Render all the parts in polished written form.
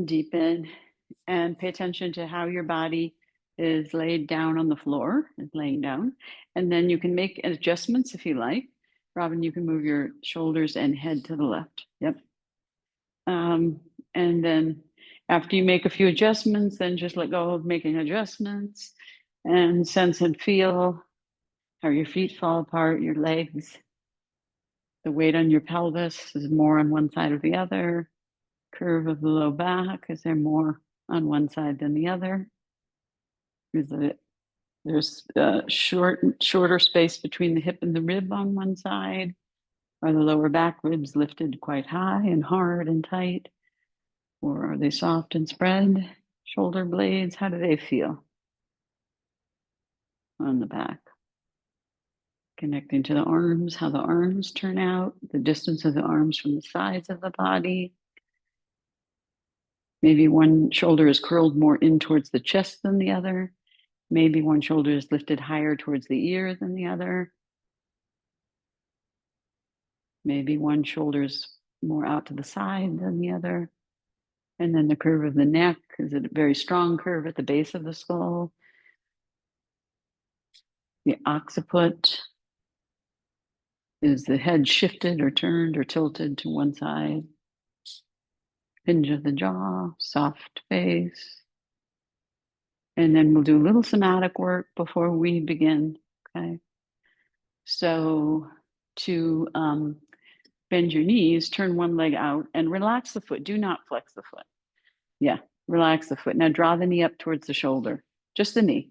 deepen, and pay attention to how your body is laid down on the floor, is laying down. And then you can make adjustments if you like. Robin, you can move your shoulders and head to the left. Yep. And then after you make a few adjustments, then just let go of making adjustments and sense and feel how your feet fall apart, your legs. The weight on your pelvis is more on one side or the other. Curve of the low back, is there more on one side than the other? There's shorter space between the hip and the rib on one side? Are the lower back ribs lifted quite high and hard and tight? Or are they soft and spread? Shoulder blades, how do they feel on the back? Connecting to the arms, how the arms turn out, the distance of the arms from the sides of the body. Maybe one shoulder is curled more in towards the chest than the other. Maybe one shoulder is lifted higher towards the ear than the other. Maybe one shoulder is more out to the side than the other. And then the curve of the neck, is it a very strong curve at the base of the skull? The occiput, is the head shifted or turned or tilted to one side? Hinge of the jaw, soft face. And then we'll do a little somatic work before we begin, okay? So to bend your knees, turn one leg out and relax the foot. Do not flex the foot. Yeah, relax the foot. Now draw the knee up towards the shoulder, just the knee.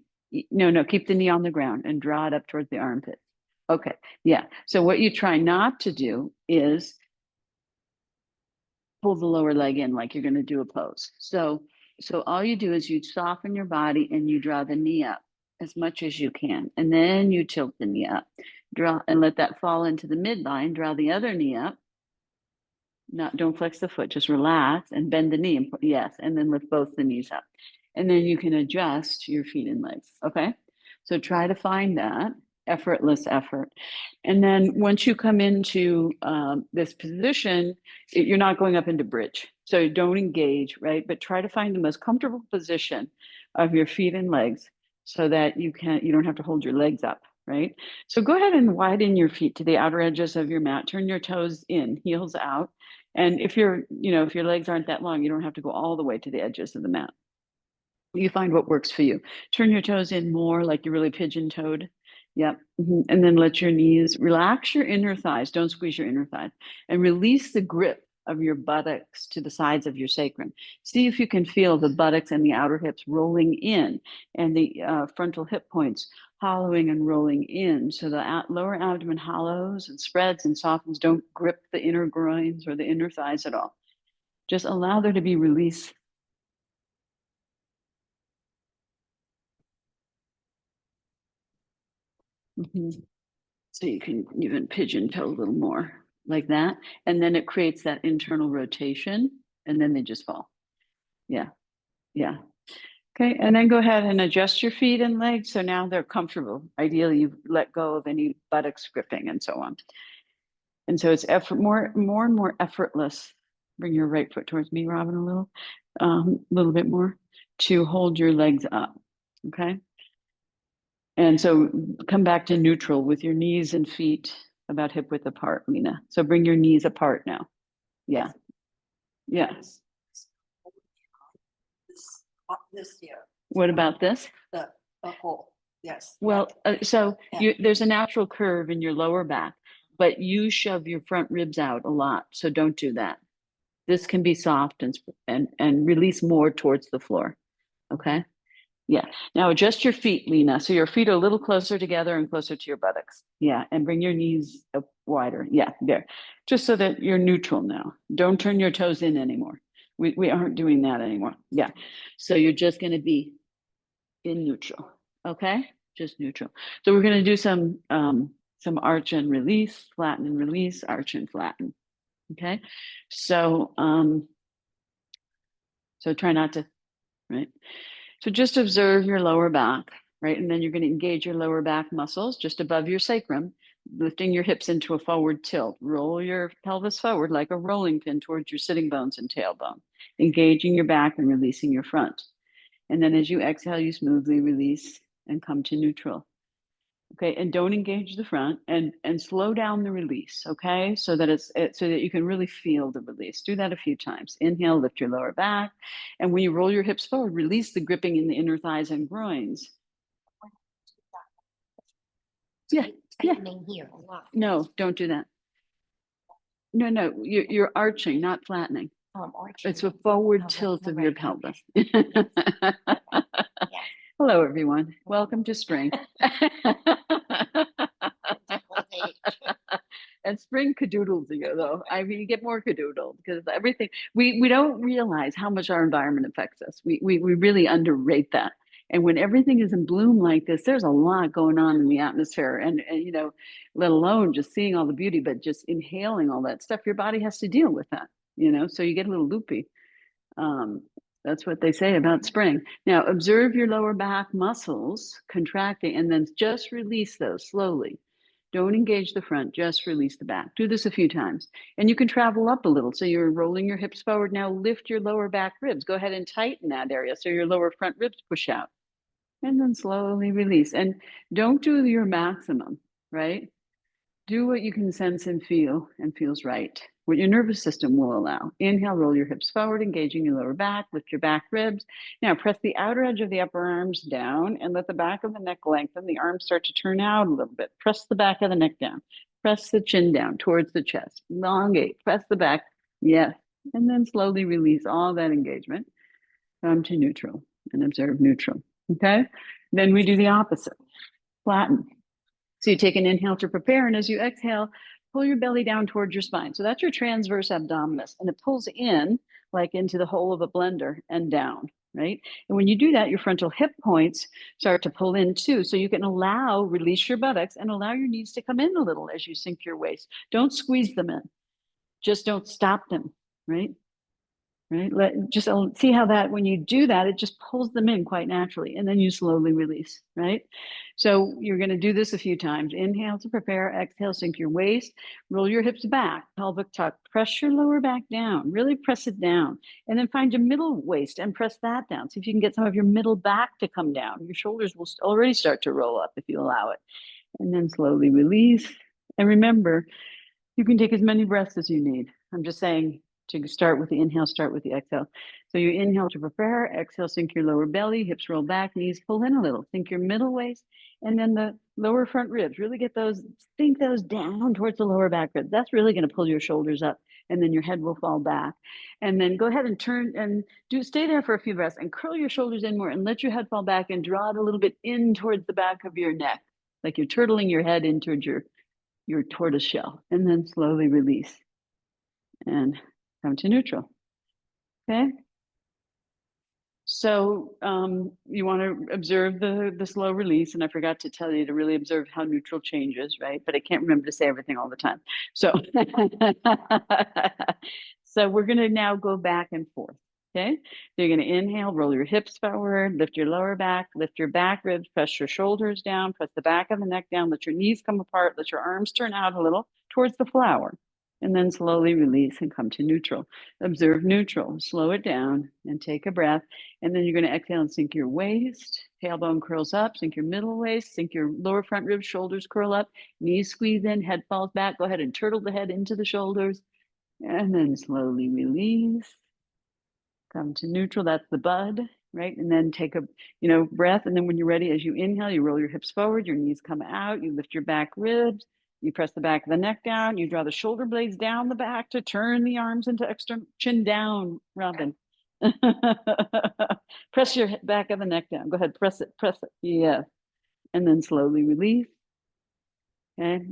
No, keep the knee on the ground and draw it up towards the armpit. Okay, yeah. So what you try not to do is pull the lower leg in like you're going to do a pose. So all you do is you soften your body and you draw the knee up as much as you can. And then you tilt the knee up. Draw and let that fall into the midline. Draw the other knee up. Don't flex the foot, just relax and bend the knee. Yes, and then lift both the knees up. And then you can adjust your feet and legs, okay? So try to find that effortless effort. And then once you come into this position, you're not going up into bridge. So don't engage, right? But try to find the most comfortable position of your feet and legs so that you don't have to hold your legs up, right? So go ahead and widen your feet to the outer edges of your mat. Turn your toes in, heels out. And if your legs aren't that long, you don't have to go all the way to the edges of the mat. You find what works for you. Turn your toes in more like you're really pigeon-toed. Yep. And then let your knees, relax your inner thighs. Don't squeeze your inner thighs. And release the grip of your buttocks to the sides of your sacrum. See if you can feel the buttocks and the outer hips rolling in and the frontal hip points hollowing and rolling in. So the lower abdomen hollows and spreads and softens. Don't grip the inner groins or the inner thighs at all. Just allow there to be release. So you can even pigeon toe a little more like that. And then it creates that internal rotation and then they just fall. Yeah. Okay, and then go ahead and adjust your feet and legs. So now they're comfortable. Ideally, you've let go of any buttocks gripping and so on. And so it's more and more effortless. Bring your right foot towards me, Robin, a little bit more to hold your legs up, okay? And so come back to neutral with your knees and feet about hip width apart, Lena. So bring your knees apart now. Yeah. Yes. This here. What about this? The hole. Yes. Well, there's a natural curve in your lower back, but you shove your front ribs out a lot. So don't do that. This can be soft and release more towards the floor. Okay. Yeah. Now adjust your feet, Lena. So your feet are a little closer together and closer to your buttocks. Yeah. And bring your knees up wider. Yeah. There. Just so that you're neutral now. Don't turn your toes in anymore. We aren't doing that anymore. Yeah. So you're just going to be in neutral. Okay. Just neutral. So we're going to do some arch and release, flatten and release, arch and flatten. Okay. So try not to, right? So just observe your lower back, right? And then you're going to engage your lower back muscles just above your sacrum. lifting your hips into a forward tilt. Roll your pelvis forward like a rolling pin towards your sitting bones and tailbone, engaging your back and releasing your front. And then as you exhale, you smoothly release and come to neutral. Okay, and don't engage the front, and slow down the release. Okay, so that so that you can really feel the release. Do that a few times. Inhale, lift your lower back, and when you roll your hips forward, release the gripping in the inner thighs and groins. Yeah, yeah. Tightening here a lot. No, don't do that. No, no, you're arching, not flattening. Arching. It's a forward Oh, tilt right, of your right, pelvis. Yeah. Hello, everyone. Welcome to spring. And spring cadoodles you, though. I mean, you get more cadoodled because everything we don't realize how much our environment affects us. We really underrate that. And when everything is in bloom like this, there's a lot going on in the atmosphere, and you know, let alone just seeing all the beauty, but just inhaling all that stuff, your body has to deal with that, you know, so you get a little loopy. Um, that's what they say about spring. Now, observe your lower back muscles contracting and then just release those slowly. Don't engage the front, just release the back. Do this a few times. And you can travel up a little. So you're rolling your hips forward. Now lift your lower back ribs. Go ahead and tighten that area so your lower front ribs push out. And then slowly release. And don't do your maximum, right? Do what you can sense and feel and feels right, what your nervous system will allow. Inhale, roll your hips forward, engaging your lower back, lift your back ribs. Now press the outer edge of the upper arms down and let the back of the neck lengthen. The arms start to turn out a little bit. Press the back of the neck down. Press the chin down towards the chest. Elongate, press the back. Yes. And then slowly release all that engagement. Come to neutral and observe neutral. Okay. Then we do the opposite. Flatten. So you take an inhale to prepare, and as you exhale, pull your belly down towards your spine. So that's your transverse abdominis, and it pulls in like into the hole of a blender and down, right? And when you do that, your frontal hip points start to pull in too. So you can release your buttocks and allow your knees to come in a little as you sink your waist. Don't squeeze them in. Just don't stop them, right? Right? Just see how that, when you do that, it just pulls them in quite naturally, and then you slowly release, right? So you're going to do this a few times. Inhale to prepare, exhale, sink your waist, roll your hips back, pelvic tuck, press your lower back down, really press it down, and then find your middle waist and press that down. See if you can get some of your middle back to come down. Your shoulders will already start to roll up if you allow it, and then slowly release. And remember, you can take as many breaths as you need. I'm just saying, to start with the inhale, start with the exhale. So you inhale to prepare, exhale, sink your lower belly, hips roll back, knees pull in a little, sink your middle waist, and then the lower front ribs. Really get those, sink those down towards the lower back ribs. That's really going to pull your shoulders up, and then your head will fall back. And then go ahead and turn and stay there for a few breaths and curl your shoulders in more and let your head fall back and draw it a little bit in towards the back of your neck, like you're turtling your head in towards your tortoise shell, and then slowly release and come to neutral. Okay. So you want to observe the slow release, and I forgot to tell you to really observe how neutral changes, right? But I can't remember to say everything all the time. So, so we're going to now go back and forth. Okay. So you're going to inhale, roll your hips forward, lift your lower back, lift your back ribs, press your shoulders down, press the back of the neck down, let your knees come apart, let your arms turn out a little towards the flower, and then slowly release and come to neutral. Observe neutral, slow it down and take a breath. And then you're going to exhale and sink your waist, tailbone curls up, sink your middle waist, sink your lower front ribs, shoulders curl up, knees squeeze in, head falls back. Go ahead and turtle the head into the shoulders, and then slowly release. Come to neutral, that's the bud, right? And then take a breath. And then when you're ready, as you inhale, you roll your hips forward, your knees come out, you lift your back ribs, you press the back of the neck down, you draw the shoulder blades down the back to turn the arms into external, chin down, Robin. Press your back of the neck down. Go ahead, press it, yeah. And then slowly release. Okay.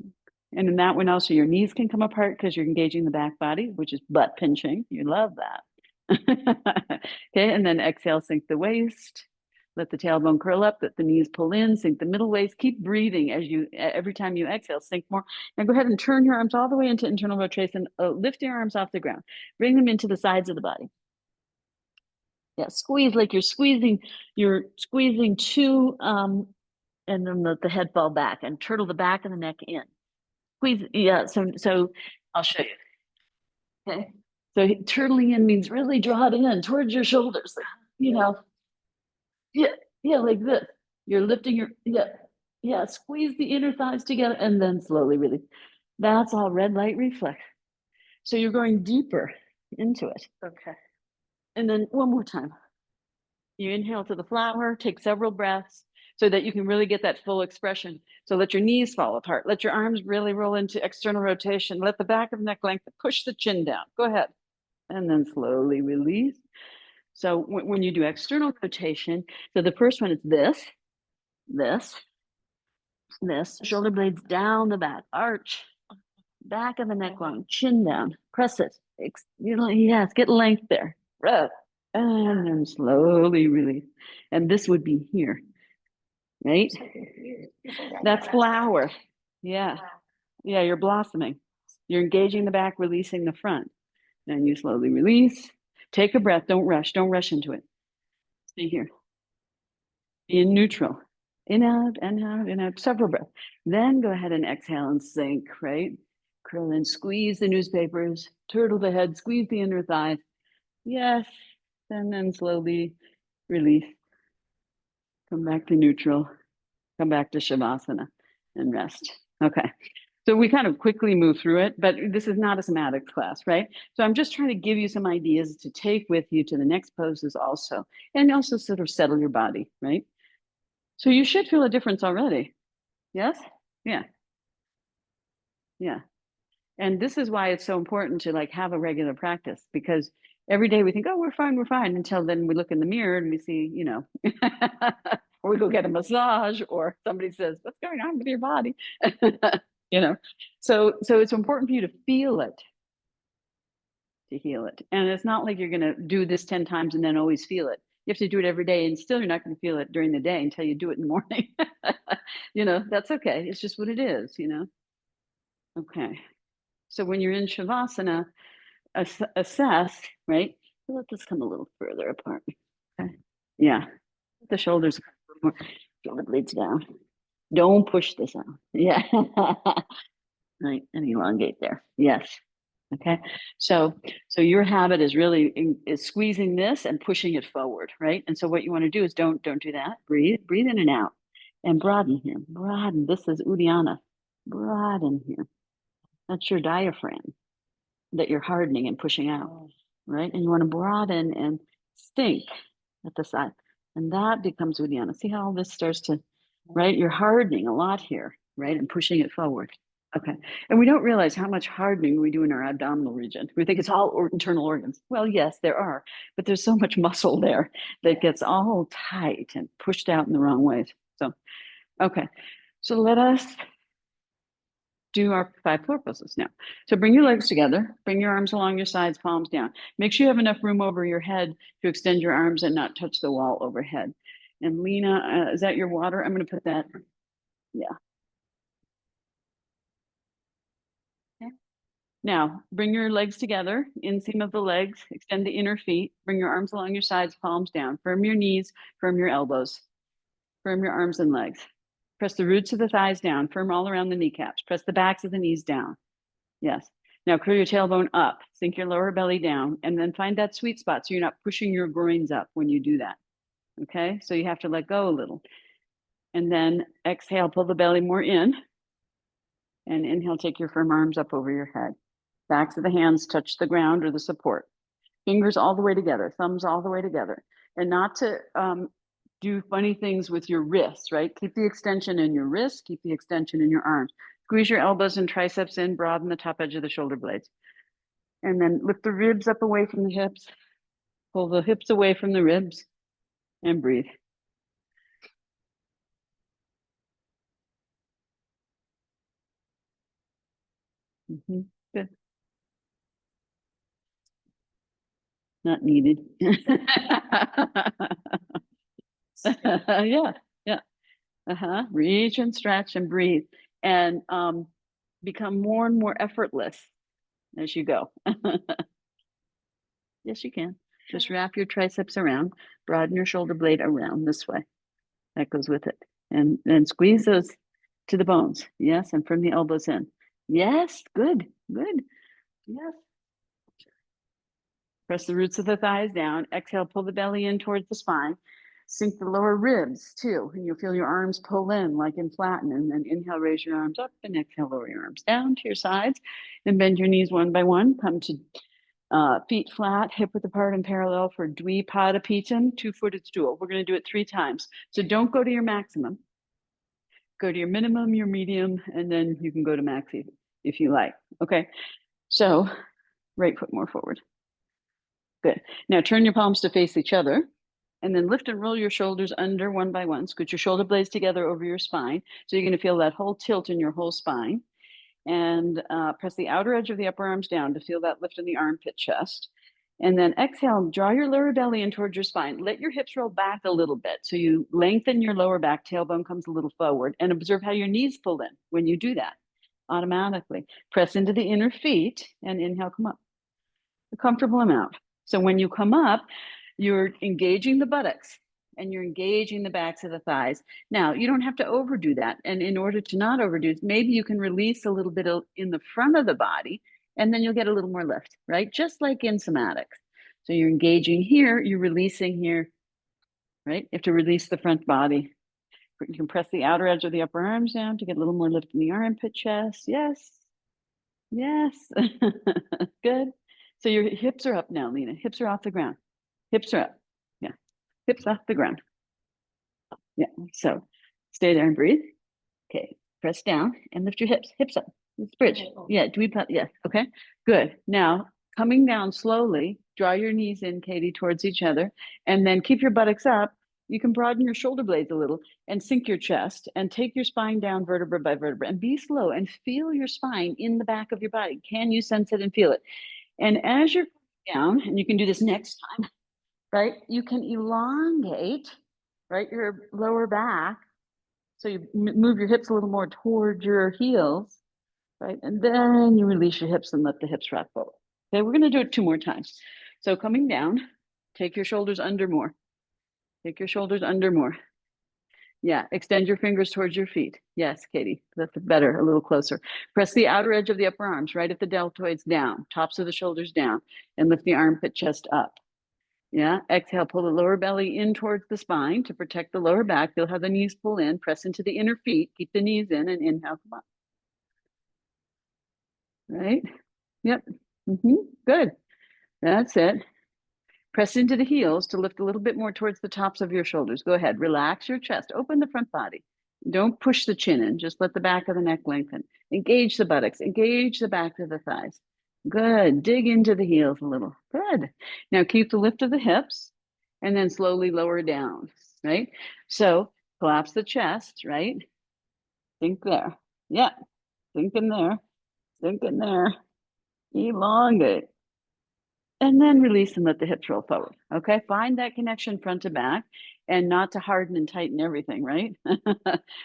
And in that one also, your knees can come apart because you're engaging the back body, which is butt pinching. You love that. Okay, and then exhale, sink the waist. Let the tailbone curl up, let the knees pull in, sink the middle waist. Keep breathing as every time you exhale, sink more. Now go ahead and turn your arms all the way into internal rotation. Lift your arms off the ground. Bring them into the sides of the body. Yeah, squeeze like you're squeezing two, and then let the head fall back and turtle the back of the neck in. Squeeze, yeah, so I'll show you. Okay. So turtling in means really draw it in towards your shoulders, you know. Yeah, yeah, like this. You're lifting your, yeah, yeah, squeeze the inner thighs together and then slowly release. That's all red light reflex. So you're going deeper into it. Okay. And then one more time. You inhale to the flower, take several breaths so that you can really get that full expression. So let your knees fall apart. Let your arms really roll into external rotation. Let the back of neck lengthen. Push the chin down. Go ahead. And then slowly release. So when you do external rotation, so the first one is this, this, shoulder blades down the back, arch, back of the neck line, chin down, press it. You know, yes, get length there. Breath. And then slowly release. And this would be here, right? That's flower. Yeah. Yeah, you're blossoming. You're engaging the back, releasing the front. Then you slowly release. Take a breath. Don't rush. Don't rush into it. Stay here. Be in neutral. In, out, several breaths. Then go ahead and exhale and sink, right? Curl in, squeeze the newspapers, turtle the head, squeeze the inner thighs. Yes. And then slowly release. Come back to neutral. Come back to Shavasana and rest. Okay. So we kind of quickly move through it, but this is not a somatics class, right? So I'm just trying to give you some ideas to take with you to the next poses also, and also sort of settle your body, right? So you should feel a difference already. Yes? Yeah. Yeah. And this is why it's so important to like have a regular practice, because every day we think, oh, we're fine, until then we look in the mirror and we see, you know, or we go get a massage, or somebody says, what's going on with your body? You know, so it's important for you to feel it, to heal it. And it's not like you're going to do this 10 times and then always feel it. You have to do it every day, and still you're not going to feel it during the day until you do it in the morning. You know, that's okay. It's just what it is, you know. Okay. So when you're in Shavasana, assess, right? Let this come a little further apart. Okay. Yeah. The shoulders, shoulder blades down. Don't push this out. Yeah. Right. And elongate there. Yes. Okay. So your habit is really is squeezing this and pushing it forward, right? And so what you want to do is don't do that. Breathe in and out, and broaden here. Broaden. This is Uddiyana. Broaden here. That's your diaphragm that you're hardening and pushing out, right? And you want to broaden and sink at the side, and that becomes Uddiyana. See how all this starts to, right? You're hardening a lot here, right? And pushing it forward. Okay. And we don't realize how much hardening we do in our abdominal region. We think it's all internal organs. Well, yes, there are, but there's so much muscle there that gets all tight and pushed out in the wrong ways. So, okay. So let us do our 5 floor poses now. So bring your legs together, bring your arms along your sides, palms down. Make sure you have enough room over your head to extend your arms and not touch the wall overhead. And Lena, is that your water? I'm going to put that. Yeah. Okay. Now bring your legs together, inseam of the legs, extend the inner feet, bring your arms along your sides, palms down, firm your knees, firm your elbows, firm your arms and legs. Press the roots of the thighs down, firm all around the kneecaps. Press the backs of the knees down. Yes. Now curl your tailbone up, sink your lower belly down, and then find that sweet spot so you're not pushing your groins up when you do that. Okay. So you have to let go a little. And then exhale, pull the belly more in. And inhale, take your firm arms up over your head. Backs of the hands touch the ground or the support. Fingers all the way together, thumbs all the way together. And not to do funny things with your wrists, right? Keep the extension in your wrists, keep the extension in your arms. Squeeze your elbows and triceps in, broaden the top edge of the shoulder blades. And then lift the ribs up away from the hips. Pull the hips away from the ribs and breathe. Good. Not needed. Yeah, yeah. Reach and stretch and breathe, and become more and more effortless as you go. Yes, you can. Just wrap your triceps around, broaden your shoulder blade around this way. That goes with it. And then squeeze those to the bones. Yes, and from the elbows in. Yes, good, good. Yes. Press the roots of the thighs down. Exhale, pull the belly in towards the spine. Sink the lower ribs too. And you'll feel your arms pull in like in flatten. And then inhale, raise your arms up, and exhale, lower your arms down to your sides. And bend your knees one by one. Come to feet flat, hip width apart and parallel for Dvipada Pitam, two-footed stool. We're going to do it 3 times. So don't go to your maximum. Go to your minimum, your medium, and then you can go to max if you like. Okay. So right foot more forward. Good. Now turn your palms to face each other and then lift and roll your shoulders under one by one. Scoot your shoulder blades together over your spine. So you're going to feel that whole tilt in your whole spine. And press the outer edge of the upper arms down to feel that lift in the armpit chest. And then exhale, draw your lower belly in towards your spine. Let your hips roll back a little bit. So you lengthen your lower back, tailbone comes a little forward, and observe how your knees pull in when you do that automatically. Press into the inner feet and inhale, come up a comfortable amount. So when you come up, you're engaging the buttocks and you're engaging the backs of the thighs. Now, you don't have to overdo that. And in order to not overdo it, maybe you can release a little bit in the front of the body, and then you'll get a little more lift, right? Just like in somatics. So you're engaging here, you're releasing here, right? You have to release the front body. You can press the outer edge of the upper arms down to get a little more lift in the armpit chest. Yes. Yes. Good. So your hips are up now, Lena. Hips are off the ground. Hips are up. Yeah. Hips off the ground. Yeah. So stay there and breathe. Okay. Press down and lift your hips. Hips up. Let's bridge. Yeah. Do we put? Yeah. Okay. Good. Now coming down slowly, draw your knees in, Katie, towards each other, and then keep your buttocks up. You can broaden your shoulder blades a little and sink your chest and take your spine down vertebra by vertebra and be slow and feel your spine in the back of your body. Can you sense it and feel it? And as you're down, and you can do this next time, right? You can elongate, right, your lower back. So you move your hips a little more toward your heels, right? And then you release your hips and let the hips rock forward. Okay, we're gonna do it 2 more times. So coming down, take your shoulders under more. Take your shoulders under more. Yeah, extend your fingers towards your feet. Yes, Katie, that's better, a little closer. Press the outer edge of the upper arms, right at the deltoids down, tops of the shoulders down, and lift the armpit chest up. Yeah, exhale, pull the lower belly in towards the spine to protect the lower back. Feel how the knees pull in, press into the inner feet, keep the knees in, and inhale, come up. Right? Yep. Good. That's it. Press into the heels to lift a little bit more towards the tops of your shoulders. Go ahead. Relax your chest. Open the front body. Don't push the chin in. Just let the back of the neck lengthen. Engage the buttocks. Engage the back of the thighs. Good. Dig into the heels a little. Good. Now keep the lift of the hips and then slowly lower down, right? So collapse the chest, right? Sink there. Yeah. Sink in there. Sink in there. Elongate. And then release and let the hips roll forward. Okay. Find that connection front to back and not to harden and tighten everything, right?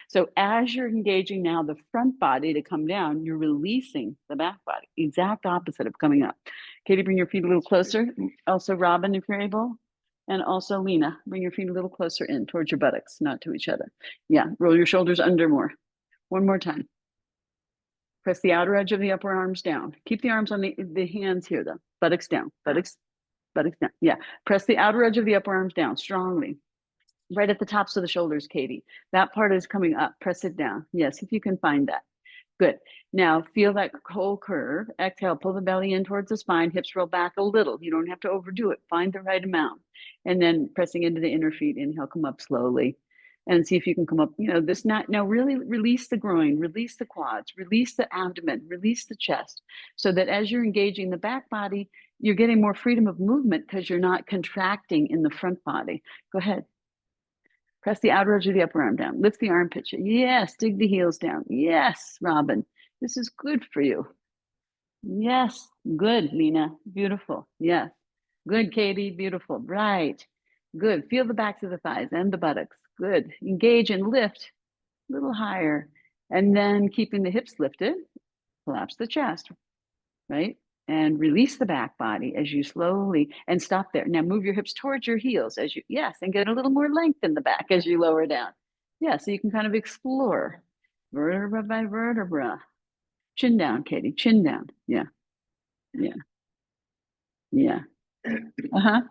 So as you're engaging now the front body to come down, you're releasing the back body, exact opposite of coming up. Katie, bring your feet a little closer. Also, Robin, if you're able. And also, Lena, bring your feet a little closer in towards your buttocks, not to each other. Yeah. Roll your shoulders under more. One more time. Press the outer edge of the upper arms down. Keep the arms on the hands here, though. Buttocks down. Buttocks down. Yeah. Press the outer edge of the upper arms down strongly. Right at the tops of the shoulders, Katie. That part is coming up. Press it down. Yes, if you can find that. Good. Now feel that whole curve. Exhale, pull the belly in towards the spine. Hips roll back a little. You don't have to overdo it. Find the right amount. And then pressing into the inner feet. Inhale, come up slowly. And see if you can come up, this not now really release the groin, release the quads, release the abdomen, release the chest, so that as you're engaging the back body, you're getting more freedom of movement because you're not contracting in the front body. Go ahead. Press the outer edge of the upper arm down. Lift the armpit. Yes. Dig the heels down. Yes, Robin. This is good for you. Yes. Good, Lena. Beautiful. Yes. Good, Katie. Beautiful. Right. Good. Feel the backs of the thighs and the buttocks. Good. Engage and lift a little higher. And then keeping the hips lifted, collapse the chest, right? And release the back body as you slowly, and stop there. Now move your hips towards your heels as you, yes, and get a little more length in the back as you lower down. Yeah, so you can kind of explore vertebra by vertebra. Chin down, Katie, chin down. Yeah, yeah, yeah. Uh-huh.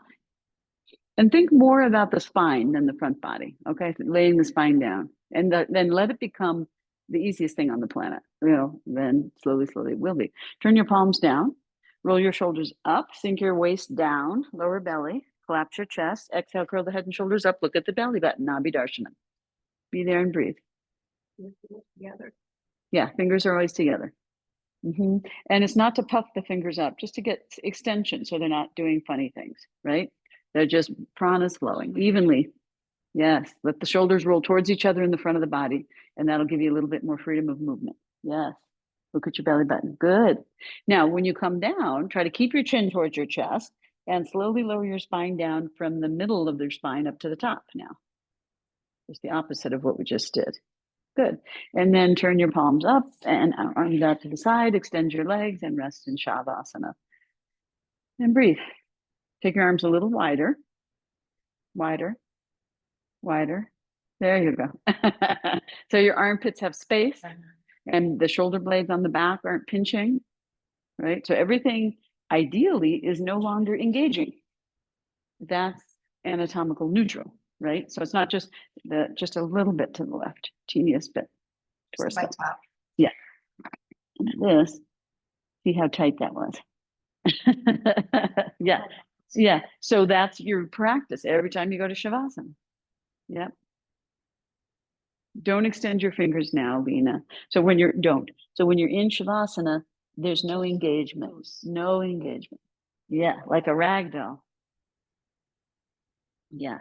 And think more about the spine than the front body. Okay, laying the spine down, and then let it become the easiest thing on the planet. Then slowly, slowly it will be. Turn your palms down, roll your shoulders up, sink your waist down, lower belly, collapse your chest. Exhale, curl the head and shoulders up. Look at the belly button. Nabi Darshanam. Be there and breathe. Together. Yeah, fingers are always together. And it's not to puff the fingers up, just to get extension so they're not doing funny things, right? They're just prana's flowing evenly. Yes, let the shoulders roll towards each other in the front of the body, and that'll give you a little bit more freedom of movement. Yes, look at your belly button. Good. Now, when you come down, try to keep your chin towards your chest and slowly lower your spine down from the middle of their spine up to the top now. Just the opposite of what we just did. Good. And then turn your palms up and arms out to the side, extend your legs and rest in Shavasana. And breathe. Take your arms a little wider, wider, wider. There you go. So your armpits have space and the shoulder blades on the back aren't pinching, right? So everything ideally is no longer engaging. That's anatomical neutral, right? So it's not just just a little bit to the left, teeniest bit. Just my top. Yeah. And this, see how tight that was. Yeah. Yeah. So that's your practice every time you go to Shavasana. Yep. Don't extend your fingers now, Lena. So when you're in Shavasana, there's no engagement. No engagement. Yeah, like a rag doll. Yeah.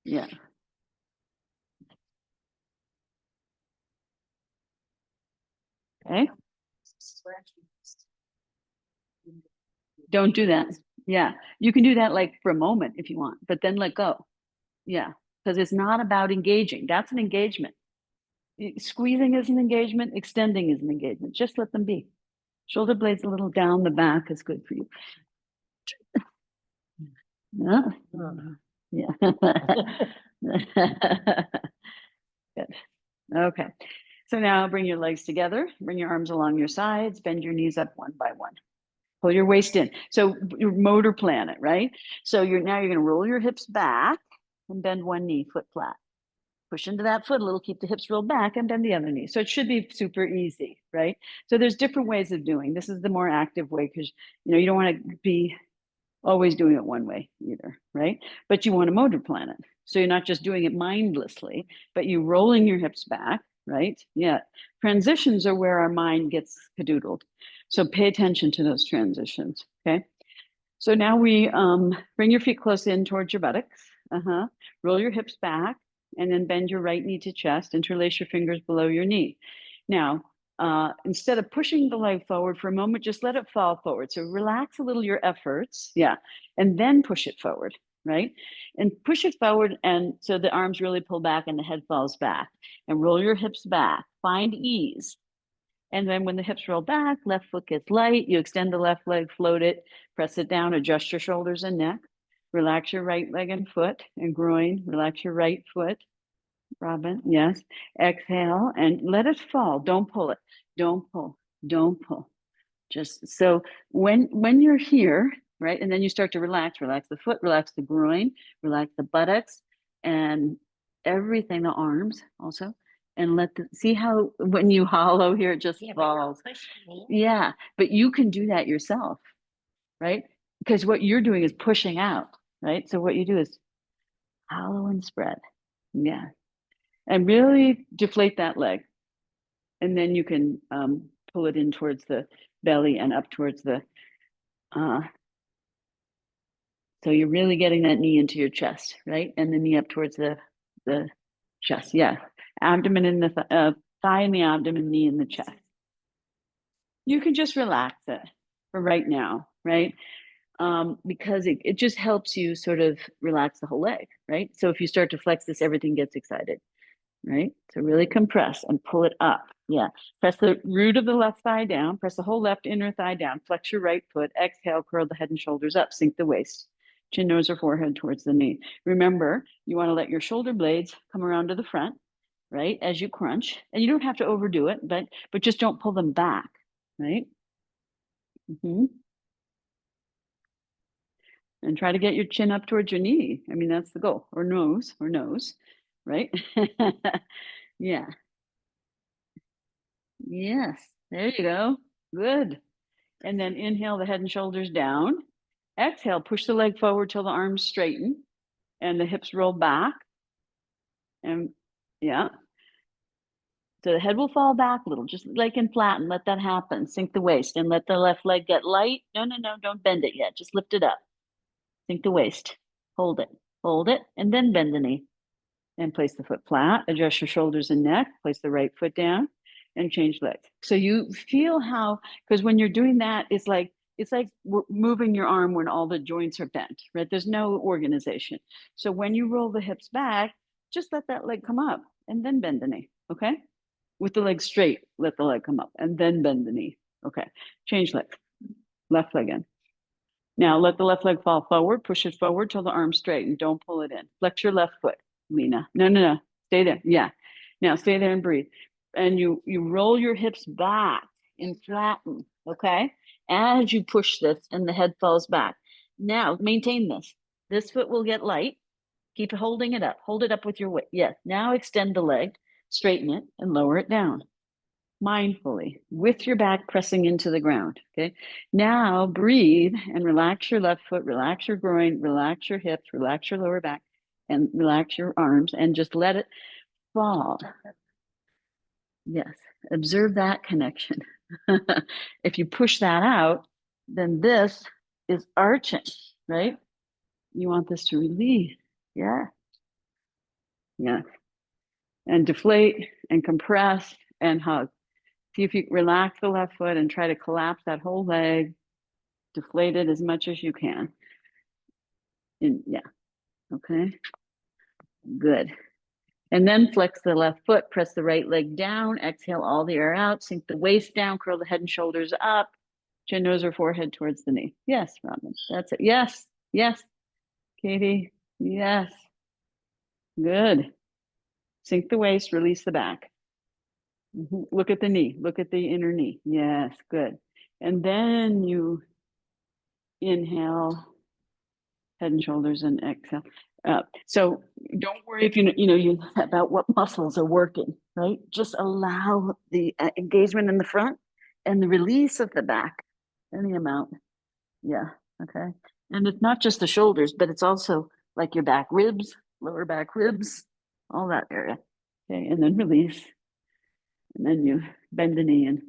Yeah. Okay. Don't do that. Yeah. You can do that like for a moment if you want, but then let go. Yeah. Because it's not about engaging. That's an engagement. Squeezing is an engagement. Extending is an engagement. Just let them be. Shoulder blades a little down the back is good for you. Yeah. Yeah. Good. Okay. So now bring your legs together, bring your arms along your sides, bend your knees up one by one. Pull your waist in. So your motor planet, right? So you're going to roll your hips back and bend one knee, foot flat. Push into that foot a little, keep the hips rolled back and bend the other knee. So it should be super easy, right? So there's different ways of doing. This is the more active way because you don't want to be always doing it one way either, right? But you want to motor plan it. So you're not just doing it mindlessly, but you rolling your hips back, right? Yeah. Transitions are where our mind gets cadoodled. So pay attention to those transitions, okay? So now we bring your feet close in towards your buttocks. Roll your hips back and then bend your right knee to chest. Interlace your fingers below your knee. Now, instead of pushing the leg forward for a moment, just let it fall forward. So relax a little your efforts. Yeah. And then push it forward, right? And push it forward. And so the arms really pull back and the head falls back. And roll your hips back. Find ease. And then when the hips roll back, left foot gets light. You extend the left leg, float it, press it down, adjust your shoulders and neck. Relax your right leg and foot and groin. Relax your right foot. Robin, yes. Exhale and let it fall. Don't pull it. Don't pull. Don't pull. Just so when you're here, right, and then you start to relax the foot, relax the groin, relax the buttocks, and everything, the arms also, and see how when you hollow here, it just falls. Yeah, but you can do that yourself, right? Because what you're doing is pushing out, right? So what you do is hollow and spread. Yeah. And really deflate that leg. And then you can pull it in towards the belly and up towards the, so you're really getting that knee into your chest, right? And the knee up towards the chest. Yeah. Abdomen in the thigh in the abdomen, knee in the chest. You can just relax it for right now, right? Because it just helps you sort of relax the whole leg, right? So if you start to flex this, everything gets excited. Right? So really compress and pull it up. Yeah. Press the root of the left thigh down. Press the whole left inner thigh down. Flex your right foot. Exhale, curl the head and shoulders up. Sink the waist. Chin, nose, or forehead towards the knee. Remember, you want to let your shoulder blades come around to the front. right? As you crunch, and you don't have to overdo it, but just don't pull them back, right? Mhm. And try to get your chin up towards your knee. I mean, that's the goal, or nose, right? Yeah. Yes. There you go. Good. And then inhale the head and shoulders down. Exhale, push the leg forward till the arms straighten and the hips roll back. And yeah. So the head will fall back a little, just like in flatten. Let that happen. Sink the waist and let the left leg get light. No, no, no, don't bend it yet. Just lift it up. Sink the waist. Hold it, and then bend the knee. And place the foot flat, adjust your shoulders and neck, place the right foot down and change legs. So you feel how, because when you're doing that, it's like moving your arm when all the joints are bent, right? There's no organization. So when you roll the hips back, just let that leg come up and then bend the knee, okay? With the leg straight, let the leg come up and then bend the knee. Okay, change leg, left leg in. Now let the left leg fall forward, push it forward till the arm's straight and don't pull it in. Flex your left foot, Lena. No, no, no, stay there. Yeah. Now stay there and breathe. And you roll your hips back and flatten, okay? As you push this and the head falls back. Now maintain this. This foot will get light. Keep holding it up. Hold it up with your weight. Yes. Now extend the leg, straighten it and lower it down mindfully with your back pressing into the ground. Okay. Now breathe and relax your left foot, relax your groin, relax your hips, relax your lower back, and relax your arms and just let it fall. Yes. Observe that connection. If you push that out, then this is arching, right? You want this to release. Yeah. Yeah. And deflate and compress and hug. See if you relax the left foot and try to collapse that whole leg, deflate it as much as you can. And yeah, okay, good. And then flex the left foot, press the right leg down, exhale all the air out, sink the waist down, curl the head and shoulders up, chin, nose, or forehead towards the knee. Yes, Robin, that's it. Yes, yes, Katie, yes. Good. Sink the waist, release the back. Look at the knee, look at the inner knee. Yes, good. And then you inhale, head and shoulders, and exhale. So don't worry if you about what muscles are working, right? Just allow the engagement in the front and the release of the back, any amount. Yeah, okay. And it's not just the shoulders, but it's also like your back ribs, lower back ribs, all that area. Okay, and then release. And then you bend the knee and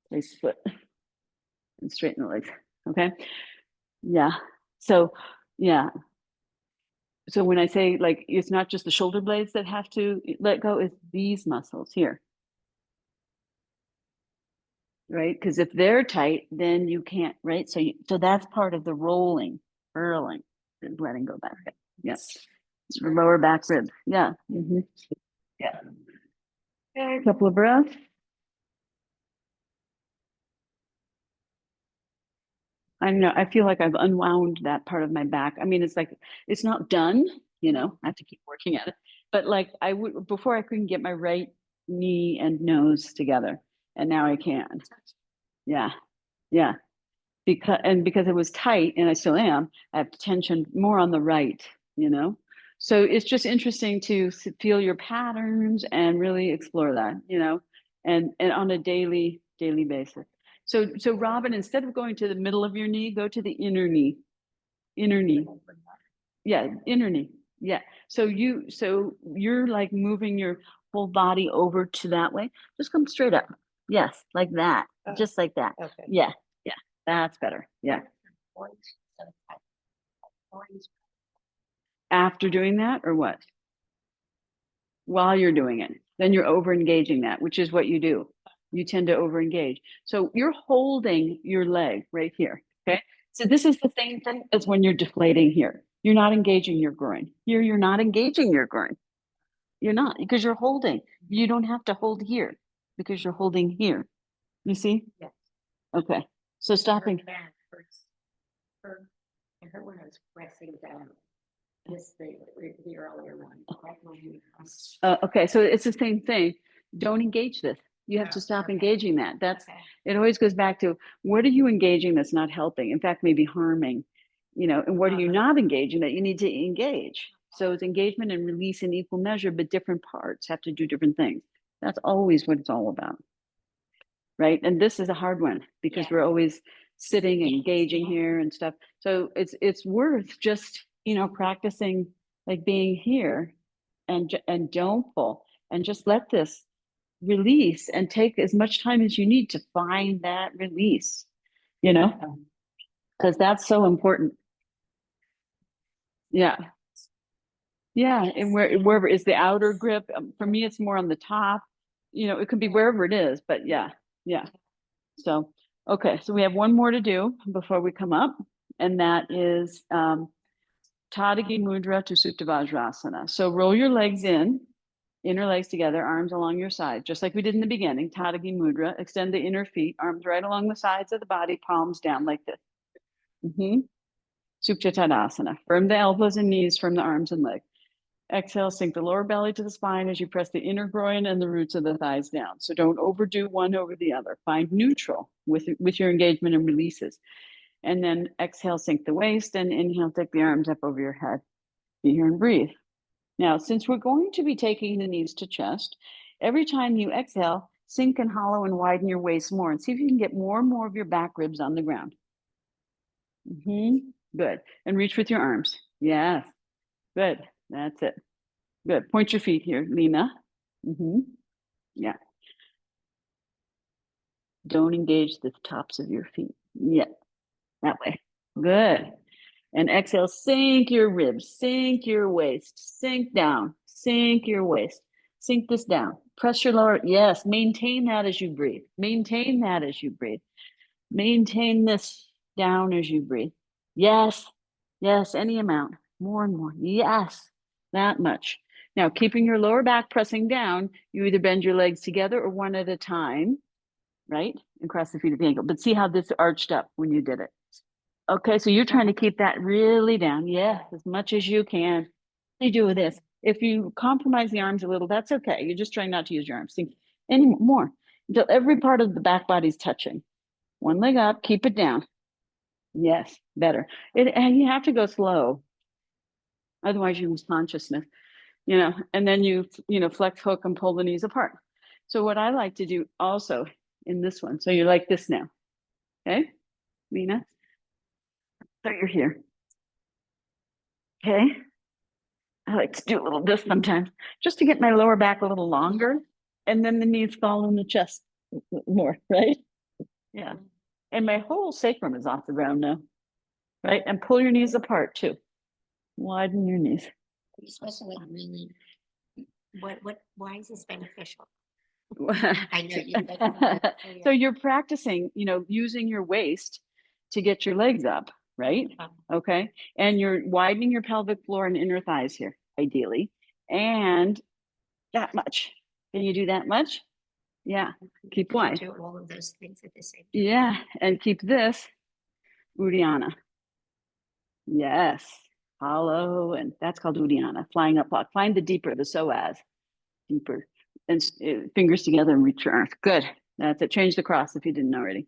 place the foot and straighten the legs. Okay. Yeah. So, yeah. So when I say like, it's not just the shoulder blades that have to let go, it's these muscles here. Right? Because if they're tight, then you can't, right? So that's part of the rolling, hurling, is letting go back. Yes. The lower back rib. Yeah. Yeah. Okay, a couple of breaths. I know, I feel like I've unwound that part of my back. I mean, it's like, it's not done, I have to keep working at it. But like before I couldn't get my right knee and nose together. And now I can. Yeah. Yeah. Because it was tight and I still am, I have tension more on the right. So it's just interesting to feel your patterns and really explore that, and on a daily basis. So Robin, instead of going to the middle of your knee, go to the inner knee. Inner knee. Yeah, inner knee. Yeah. So you're like moving your whole body over to that way. Just come straight up. Yes, like that. Just like that. Okay. Yeah. Yeah. That's better. Yeah. After doing that or what? While you're doing it, then you're over engaging that, which is what you do. You tend to over engage. So you're holding your leg right here. Okay. So this is the same thing as when you're deflating here. You're not engaging your groin. Here, you're not engaging your groin. You're not, because you're holding. You don't have to hold here because you're holding here. You see? Yes. Okay. So stopping. It hurt when I was pressing down. This the earlier one. Okay, so it's the same thing. Don't engage this. You have to stop engaging that. That's it. Always goes back to what are you engaging that's not helping? In fact, maybe harming. And what are you not engaging that you need to engage? So it's engagement and release in equal measure, but different parts have to do different things. That's always what it's all about. Right. And this is a hard one because we're always sitting and engaging here and stuff. So it's worth just, practicing like being here and don't pull and just let this release and take as much time as you need to find that release, because that's so important. Yeah. Yeah. And wherever is the outer grip, for me, it's more on the top, it could be wherever it is, but yeah. Yeah. So, okay. So we have one more to do before we come up, and that is, Tadagi Mudra to Supta Vajrasana. So roll your legs in, inner legs together, arms along your side, just like we did in the beginning. Tadagi Mudra, extend the inner feet, arms right along the sides of the body, palms down like this. Supta Tadasana. Firm the elbows and knees from the arms and legs. Exhale, sink the lower belly to the spine as you press the inner groin and the roots of the thighs down. So don't overdo one over the other. Find neutral with your engagement and releases. And then exhale, sink the waist, and inhale, take the arms up over your head. Be here and breathe. Now, since we're going to be taking the knees to chest, every time you exhale, sink and hollow and widen your waist more and see if you can get more and more of your back ribs on the ground. Good. And reach with your arms. Yes. Good. That's it. Good. Point your feet here, Lena. Yeah. Don't engage the tops of your feet. Yeah. That way. Good. And exhale, sink your ribs, sink your waist, sink down, sink your waist, sink this down. Press your lower. Yes. Maintain that as you breathe. Maintain that as you breathe. Maintain this down as you breathe. Yes. Yes. Any amount. More and more. Yes. That much. Now, keeping your lower back pressing down, you either bend your legs together or one at a time, right? And cross the feet at the ankle. But see how this arched up when you did it. Okay, so you're trying to keep that really down. Yeah, as much as you can. What do you do with this? If you compromise the arms a little, that's okay. You're just trying not to use your arms. Think any more until every part of the back body's touching. One leg up, keep it down. Yes, better. And you have to go slow. Otherwise, you lose consciousness, and then you flex, hook, and pull the knees apart. So what I like to do also in this one, so you're like this now, okay, Lena? So you're here, okay? I like to do a little this sometimes, just to get my lower back a little longer, and then the knees fall in the chest more, right? Yeah. And my whole sacrum is off the ground now, right? And pull your knees apart too. Widen your knees. Especially really, why is this beneficial? I know you. So you're practicing, using your waist to get your legs up, right? Okay. And you're widening your pelvic floor and inner thighs here, ideally. And that much. Can you do that much? Yeah. Keep wide. Do all of those things at the same time. Yeah. And keep this Uddiyana. Yes. Hollow. And that's called Uddiyana. Flying up block. Find the deeper, the psoas. Deeper. And fingers together and reach your arms. Good. That's it. Change the cross if you didn't already.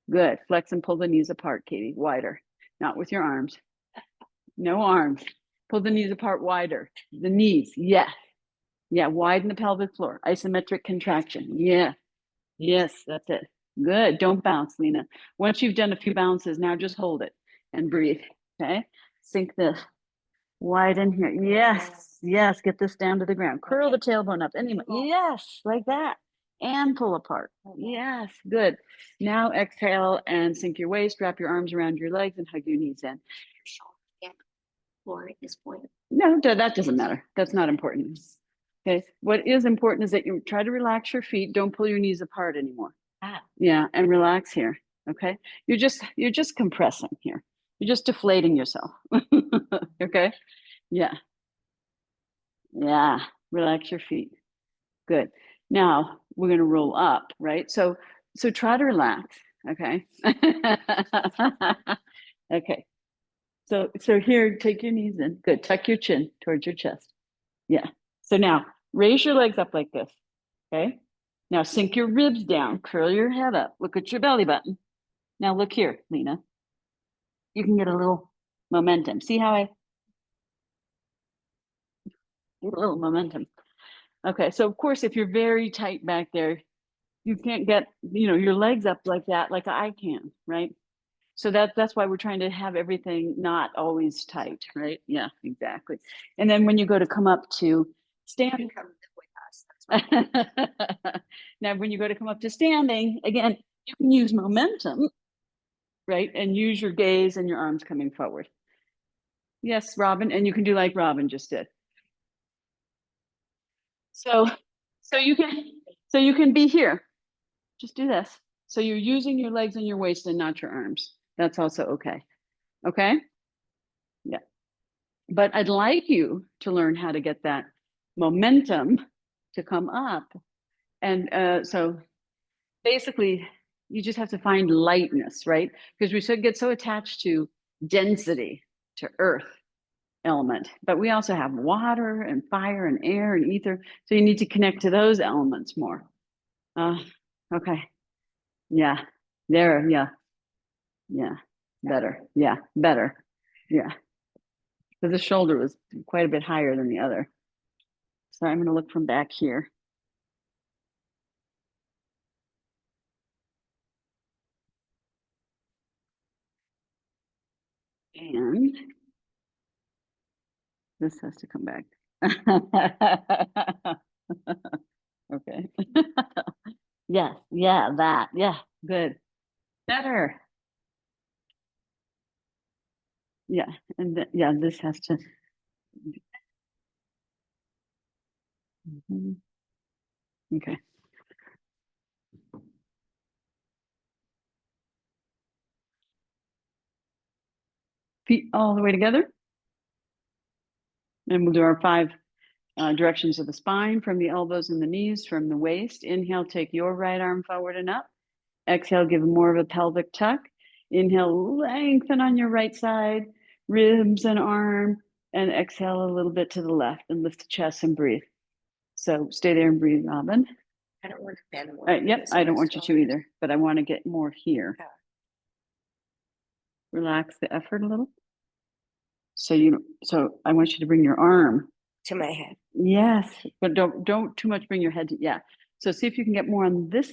Good. Flex and pull the knees apart, Katie. Wider. Not with your arms. No arms. Pull the knees apart wider. The knees. Yeah. Yeah. Widen the pelvic floor. Isometric contraction. Yeah. Yes. That's it. Good. Don't bounce, Lena. Once you've done a few bounces, now just hold it and breathe. Okay. Sink this. Widen here. Yes. Yes. Get this down to the ground. Curl the tailbone up. Anyway. Yes. Like that. And pull apart. Yes. Good. Now exhale and sink your waist. Wrap your arms around your legs and hug your knees in. Or at this point. No, that doesn't matter. That's not important. Okay. What is important is that you try to relax your feet. Don't pull your knees apart anymore. Yeah. And relax here. Okay. You're just compressing here. You're just deflating yourself. Okay. Yeah. Yeah. Relax your feet. Good. Now we're going to roll up, right? So try to relax. Okay. Okay. So here, take your knees in. Good. Tuck your chin towards your chest. Yeah. So now raise your legs up like this. Okay. Now sink your ribs down, curl your head up. Look at your belly button. Now look here, Lena. You can get a little momentum. See how I get a little momentum? Okay. So of course, if you're very tight back there, you can't get, your legs up like that, like I can, right? So that's why we're trying to have everything not always tight, right? Yeah, exactly. And then when you go to come up to stand, Come with us. That's right. now when you go to come up to standing, again, you can use momentum, right? And use your gaze and your arms coming forward. Yes, Robin, and you can do like Robin just did. So, so you can be here. Just do this. So you're using your legs and your waist and not your arms. That's also okay. Okay? Yeah. But I'd like you to learn how to get that momentum to come up. And so basically, you just have to find lightness, right? Because we should get so attached to density, to earth element, but we also have water and fire and air and ether. So you need to connect to those elements more. Okay. Yeah. There. Yeah. Yeah. Better. Yeah. Better. Yeah. So the shoulder was quite a bit higher than the other. So I'm going to look from back here. And this has to come back. Okay. Yes. Yeah. That. Yeah. Good. Better. Yeah. And yeah, this has to. Mhm. Okay. Feet all the way together. And we'll do our 5 directions of the spine, from the elbows and the knees, from the waist. Inhale, take your right arm forward and up. Exhale, give more of a pelvic tuck. Inhale, lengthen on your right side, ribs and arm, and exhale a little bit to the left and lift the chest and breathe. So stay there and breathe, Robin. I don't want to bend more. Yep, I don't want you to either, but I want to get more here. Okay. Relax the effort a little. So I want you to bring your arm To my head. Yes, but don't too much bring your head to, yeah. So see if you can get more on this.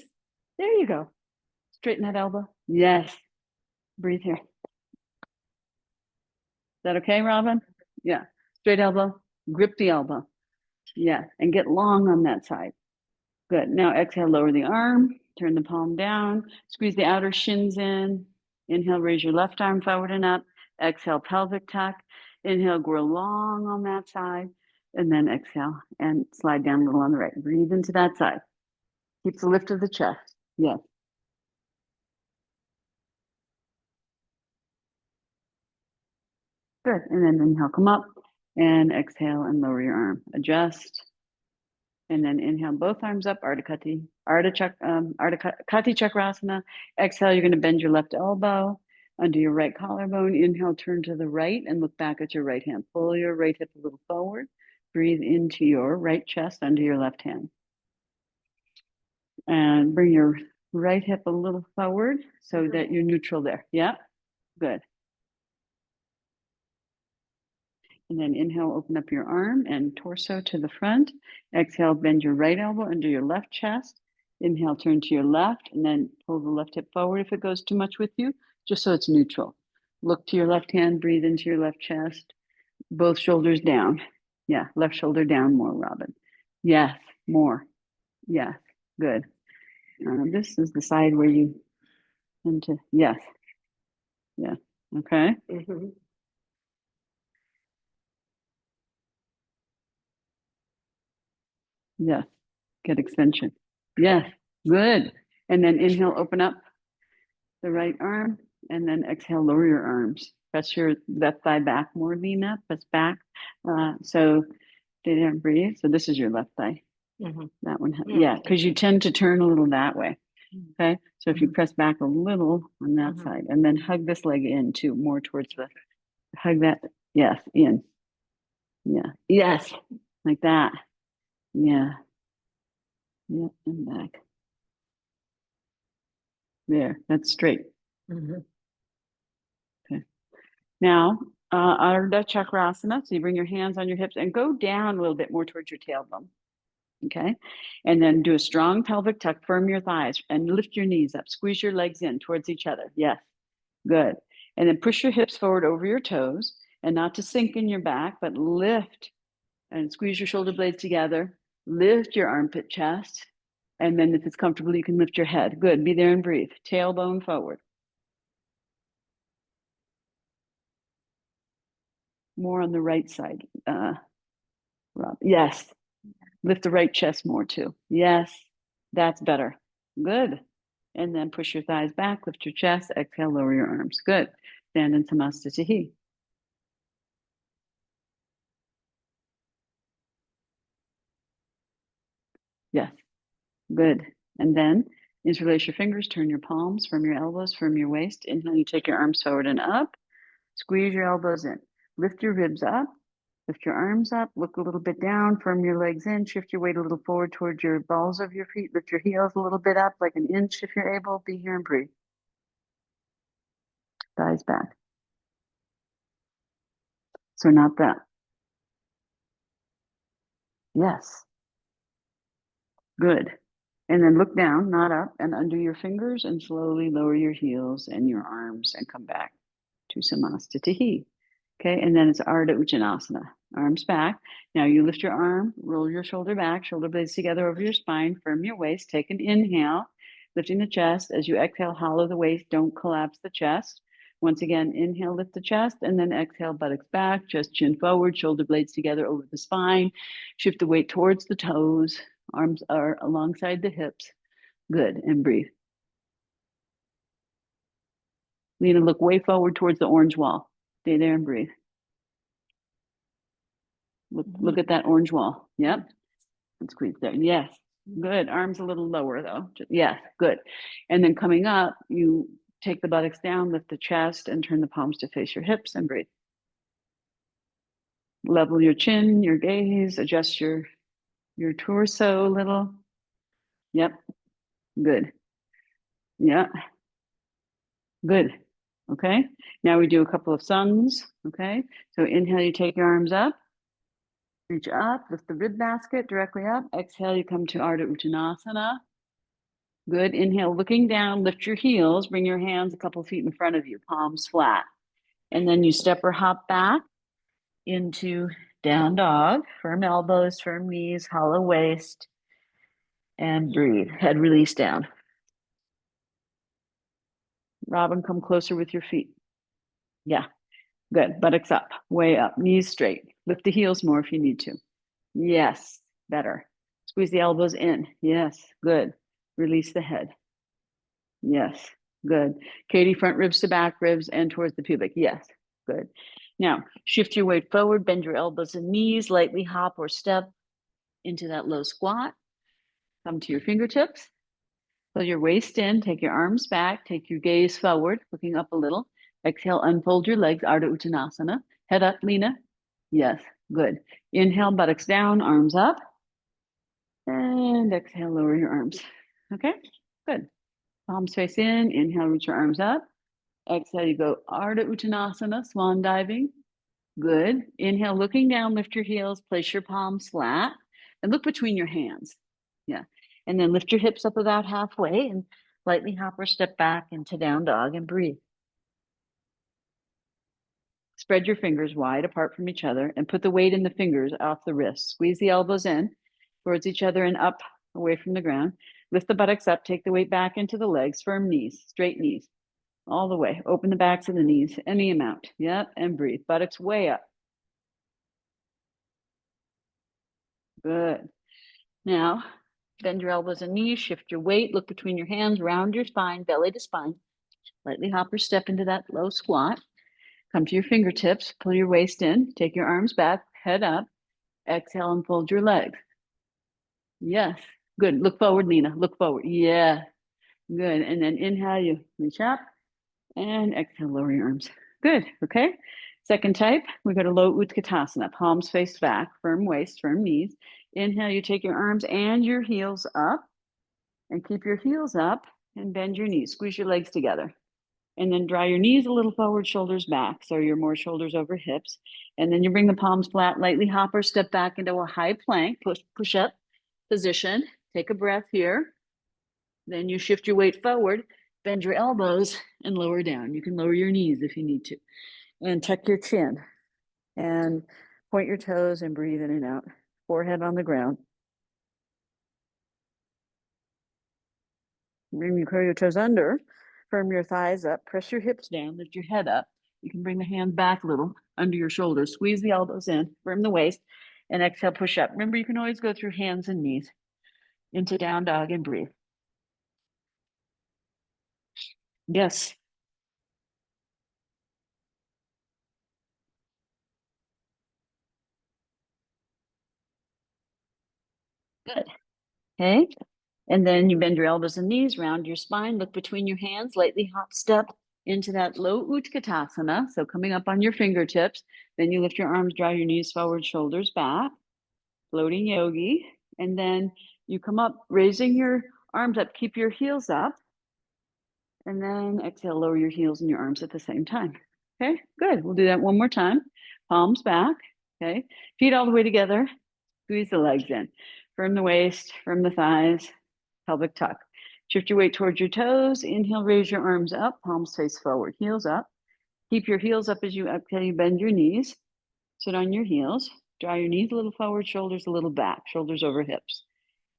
There you go. Straighten that elbow. Yes. Breathe here. Is that okay, Robin? Yeah. Straight elbow. Grip the elbow. Yeah. And get long on that side. Good. Now exhale, lower the arm. Turn the palm down. Squeeze the outer shins in. Inhale, raise your left arm forward and up. Exhale, pelvic tuck. Inhale, grow long on that side. And then exhale and slide down a little on the right. Breathe into that side. Keeps the lift of the chest. Yes. Good. And then inhale, come up and exhale and lower your arm. Adjust. And then inhale, both arms up, Ardha Kati Chakrasana. Exhale, you're going to bend your left elbow under your right collarbone. Inhale, turn to the right and look back at your right hand. Pull your right hip a little forward. Breathe into your right chest under your left hand. And bring your right hip a little forward so that you're neutral there. Yeah, good. And then inhale, open up your arm and torso to the front. Exhale, bend your right elbow under your left chest. Inhale, turn to your left, and then pull the left hip forward if it goes too much with you, just so it's neutral. Look to your left hand, breathe into your left chest. Both shoulders down. Yeah, left shoulder down more, Robin. Yes, more. Yes, good. This is the side where you tend to, yes. Yeah, okay. Mm-hmm. Yes, get extension. Yes, good. And then inhale, open up the right arm, and then exhale, lower your arms. Press your left thigh back more, Lena. Press back. So stay there and breathe. So this is your left thigh. Mm-hmm. That one, yeah, because you tend to turn a little that way. Okay, so if you press back a little on that side, and then hug this leg in too, more towards the Hug that. Yes, in. Yeah. Yes. Like that. Yeah. Yep. And back. There. That's straight. Mhm. Okay. Now, Ardha Chakrasana. So you bring your hands on your hips and go down a little bit more towards your tailbone. Okay. And then do a strong pelvic tuck, firm your thighs and lift your knees up. Squeeze your legs in towards each other. Yes. Good. And then push your hips forward over your toes and not to sink in your back, but lift and squeeze your shoulder blades together. Lift your armpit chest. And then if it's comfortable, you can lift your head. Good. Be there and breathe. Tailbone forward. More on the right side, Rob. Yes. Lift the right chest more too. Yes. That's better. Good. And then push your thighs back, lift your chest, exhale, lower your arms. Good. Stand in Samastitihi. Yes. Good. And then interlace your fingers, turn your palms from your elbows, from your waist. Inhale, you take your arms forward and up. Squeeze your elbows in. Lift your ribs up. Lift your arms up. Look a little bit down. Firm your legs in. Shift your weight a little forward towards your balls of your feet. Lift your heels a little bit up, like an inch if you're able. Be here and breathe. Thighs back. So not that. Yes. Good. And then look down, not up, and under your fingers, and slowly lower your heels and your arms and come back to Samastitihi. Okay, and then it's Ardha Uttanasana. Arms back. Now you lift your arm, roll your shoulder back, shoulder blades together over your spine, firm your waist, take an inhale, lifting the chest. As you exhale, hollow the waist, don't collapse the chest. Once again, inhale, lift the chest, and then exhale, buttocks back, chest chin forward, shoulder blades together over the spine. Shift the weight towards the toes, arms are alongside the hips. Good, and breathe. Lena, look way forward towards the orange wall. Stay there and breathe. Look at that orange wall. Yep. And squeeze there. Yes. Good. Arms a little lower though. Yes. Good. And then coming up, you take the buttocks down, lift the chest, and turn the palms to face your hips and breathe. Level your chin, your gaze, adjust your torso a little. Yep. Good. Yeah. Good. Okay. Now we do a couple of suns. Okay. So inhale, you take your arms up. Reach up, lift the rib basket directly up. Exhale, you come to Ardha Uttanasana. Good. Inhale, looking down, lift your heels, bring your hands a couple feet in front of you, palms flat. And then you step or hop back into down dog, firm elbows, firm knees, hollow waist, and breathe. Head release down. Robin, come closer with your feet. Yeah, good. Buttocks up, way up, knees straight. Lift the heels more if you need to. Yes, better. Squeeze the elbows in. Yes, good. Release the head. Yes, good. Katie, front ribs to back ribs and towards the pubic. Yes, good. Now, shift your weight forward, bend your elbows and knees, lightly hop or step into that low squat. Come to your fingertips. Pull your waist in, take your arms back, take your gaze forward, looking up a little. Exhale, unfold your legs, Ardha Uttanasana. Head up, Lena. Yes, good. Inhale, buttocks down, arms up. And exhale, lower your arms. Okay, good. Palms face in, inhale, reach your arms up. Exhale, you go Ardha Uttanasana, swan diving. Good. Inhale, looking down, lift your heels, place your palms flat, and look between your hands. Yeah. And then lift your hips up about halfway and lightly hop or step back into down dog and breathe. Spread your fingers wide apart from each other and put the weight in the fingers off the wrists. Squeeze the elbows in towards each other and up away from the ground. Lift the buttocks up, take the weight back into the legs, firm knees, straight knees, all the way. Open the backs of the knees, any amount. Yep, and breathe. Buttocks way up. Good. Now, bend your elbows and knees, shift your weight, look between your hands, round your spine, belly to spine. Lightly hop or step into that low squat. Come to your fingertips, pull your waist in, take your arms back, head up, exhale and fold your legs. Yes, good. Look forward, Lena. Look forward. Yeah, good. And then inhale, you reach up and exhale, lower your arms. Good. Okay. Second type, we go to low Utkatasana, palms face back, firm waist, firm knees. Inhale, you take your arms and your heels up and keep your heels up and bend your knees. Squeeze your legs together. And then draw your knees a little forward, shoulders back. So you're more shoulders over hips. And then you bring the palms flat, lightly hop or step back into a high plank, push up position. Take a breath here. Then you shift your weight forward, bend your elbows and lower down. You can lower your knees if you need to. And tuck your chin and point your toes and breathe in and out. Forehead on the ground. Bring you curl your toes under, firm your thighs up, press your hips down, lift your head up. You can bring the hand back a little under your shoulders, squeeze the elbows in, firm the waist, and exhale, push up. Remember, you can always go through hands and knees into down dog and breathe. Yes. Good. Okay. And then you bend your elbows and knees, round your spine, look between your hands, lightly hop step into that low Utkatasana. So coming up on your fingertips, then you lift your arms, draw your knees forward, shoulders back, floating yogi. And then you come up, raising your arms up, keep your heels up. And then exhale, lower your heels and your arms at the same time. Okay, good. We'll do that one more time. Palms back. Okay, feet all the way together. Squeeze the legs in. Firm the waist, firm the thighs, pelvic tuck. Shift your weight towards your toes. Inhale, raise your arms up, palms face forward, heels up. Keep your heels up as you exhale, you bend your knees. Sit on your heels. Draw your knees a little forward, shoulders a little back, shoulders over hips.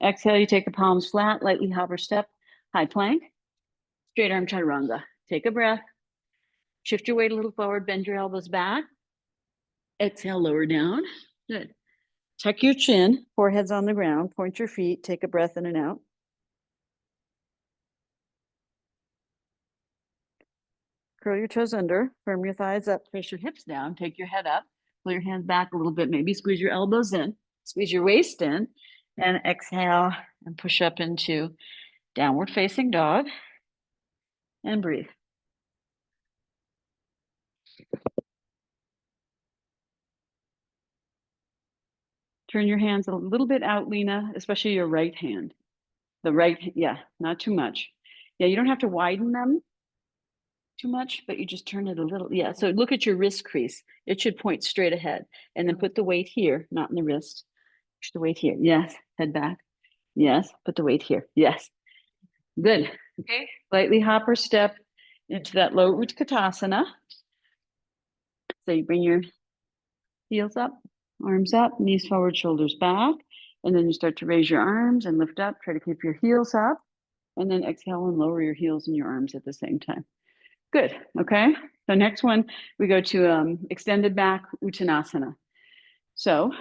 Exhale, you take the palms flat, lightly hop or step, high plank, straight arm chaturanga. Take a breath. Shift your weight a little forward, bend your elbows back. Exhale, lower down. Good. Tuck your chin, forehead's on the ground, point your feet, take a breath in and out. Curl your toes under, firm your thighs up, press your hips down, take your head up, pull your hands back a little bit, maybe squeeze your elbows in, squeeze your waist in, and exhale and push up into downward facing dog and breathe. Turn your hands a little bit out, Lena, especially your right hand. The right, yeah, not too much. Yeah, you don't have to widen them too much, but you just turn it a little. Yeah, so look at your wrist crease. It should point straight ahead. And then put the weight here, not in the wrist. Push the weight here. Yes, head back. Yes, put the weight here. Yes, good. Okay, slightly hop or step into that low Utkatasana. So you bring your heels up, arms up, knees forward, shoulders back. And then you start to raise your arms and lift up. Try to keep your heels up. And then exhale and lower your heels and your arms at the same time. Good, okay? So next one, we go to extended back Uttanasana. So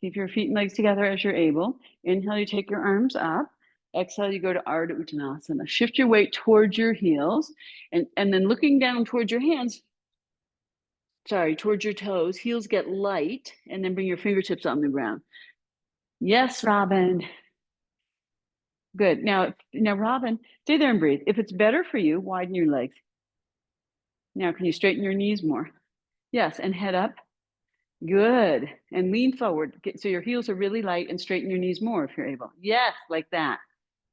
keep your feet and legs together as you're able. Inhale, you take your arms up. Exhale, you go to Ardha Uttanasana. Shift your weight towards your heels and then looking down towards your hands, towards your toes, heels get light, and then bring your fingertips on the ground. Yes, Robin. Good. Now, Robin, stay there and breathe. If it's better for you, widen your legs. Now, can you straighten your knees more? Yes, and head up. Good. And lean forward. So your heels are really light and straighten your knees more if you're able. Yes, like that.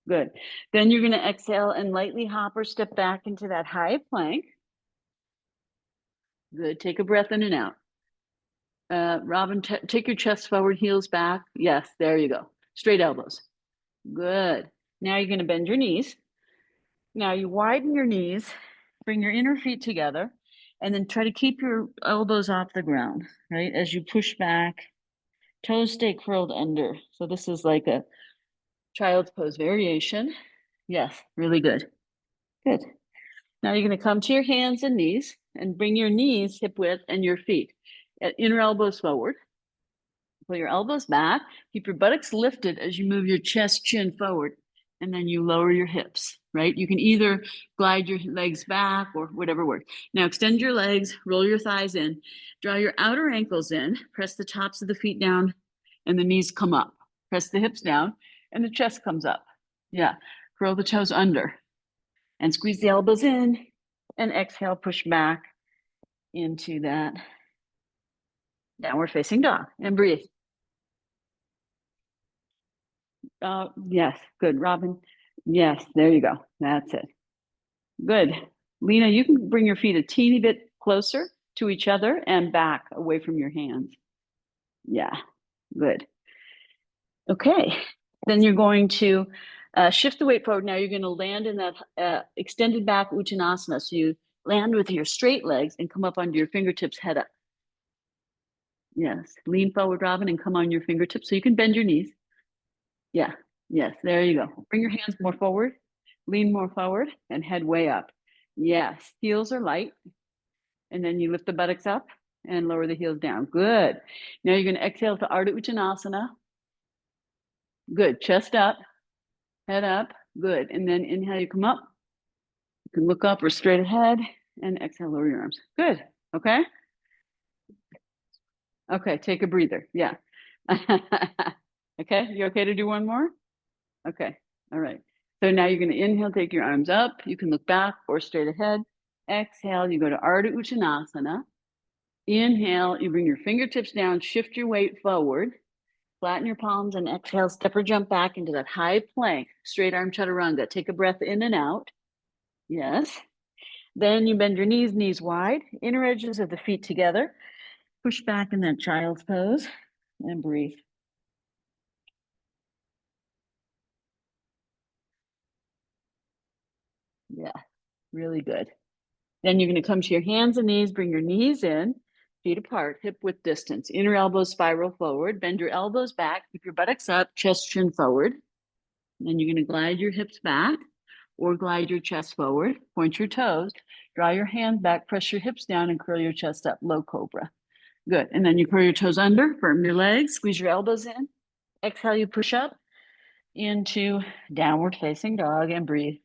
Good. Then you're going to exhale and lightly hop or step back into that high plank. Good. Take a breath in and out. Robin, take your chest forward, heels back. Yes, there you go. Straight elbows. Good. Now you're going to bend your knees. Now you widen your knees, bring your inner feet together, and then try to keep your elbows off the ground, right? As you push back, toes stay curled under. So this is like a child's pose variation. Yes, really good. Good. Now you're going to come to your hands and knees and bring your knees hip width and your feet. Inner elbows forward. Pull your elbows back. Keep your buttocks lifted as you move your chest, chin forward. And then you lower your hips, right? You can either glide your legs back or whatever works. Now extend your legs, roll your thighs in, draw your outer ankles in, press the tops of the feet down, and the knees come up. Press the hips down, and the chest comes up. Yeah, curl the toes under, and squeeze the elbows in, and exhale, push back into that Downward facing dog and breathe. Yes, good, Robin. Yes, there you go. That's it. Good. Lena, you can bring your feet a teeny bit closer to each other and back away from your hands. Yeah, good. Okay, then you're going to shift the weight forward. Now you're going to land in that extended back Uttanasana. So you land with your straight legs and come up onto your fingertips, head up. Yes, lean forward, Robin, and come on your fingertips. So you can bend your knees. Yeah, yes, there you go. Bring your hands more forward, lean more forward, and head way up. Yes, heels are light. And then you lift the buttocks up and lower the heels down. Good. Now you're going to exhale to Ardha Uttanasana. Good. Chest up, head up. Good. And then inhale, you come up. You can look up or straight ahead and exhale, lower your arms. Good. Okay. Okay. Take a breather. Yeah. Okay. You okay to do one more? Okay. All right. So now you're going to inhale, take your arms up. You can look back or straight ahead. Exhale, you go to Ardha Uttanasana. Inhale, you bring your fingertips down, shift your weight forward, flatten your palms, and exhale, step or jump back into that high plank, straight arm chaturanga. Take a breath in and out. Yes. Then you bend your knees wide, inner edges of the feet together. Push back in that child's pose and breathe. Yeah, really good. Then you're going to come to your hands and knees, bring your knees in, feet apart, hip width distance, inner elbows spiral forward, bend your elbows back, keep your buttocks up, chest chin forward. Then you're going to glide your hips back or glide your chest forward, point your toes, draw your hands back, press your hips down and curl your chest up, low cobra. Good. And then you curl your toes under, firm your legs, squeeze your elbows in. Exhale, you push up into downward facing dog and breathe.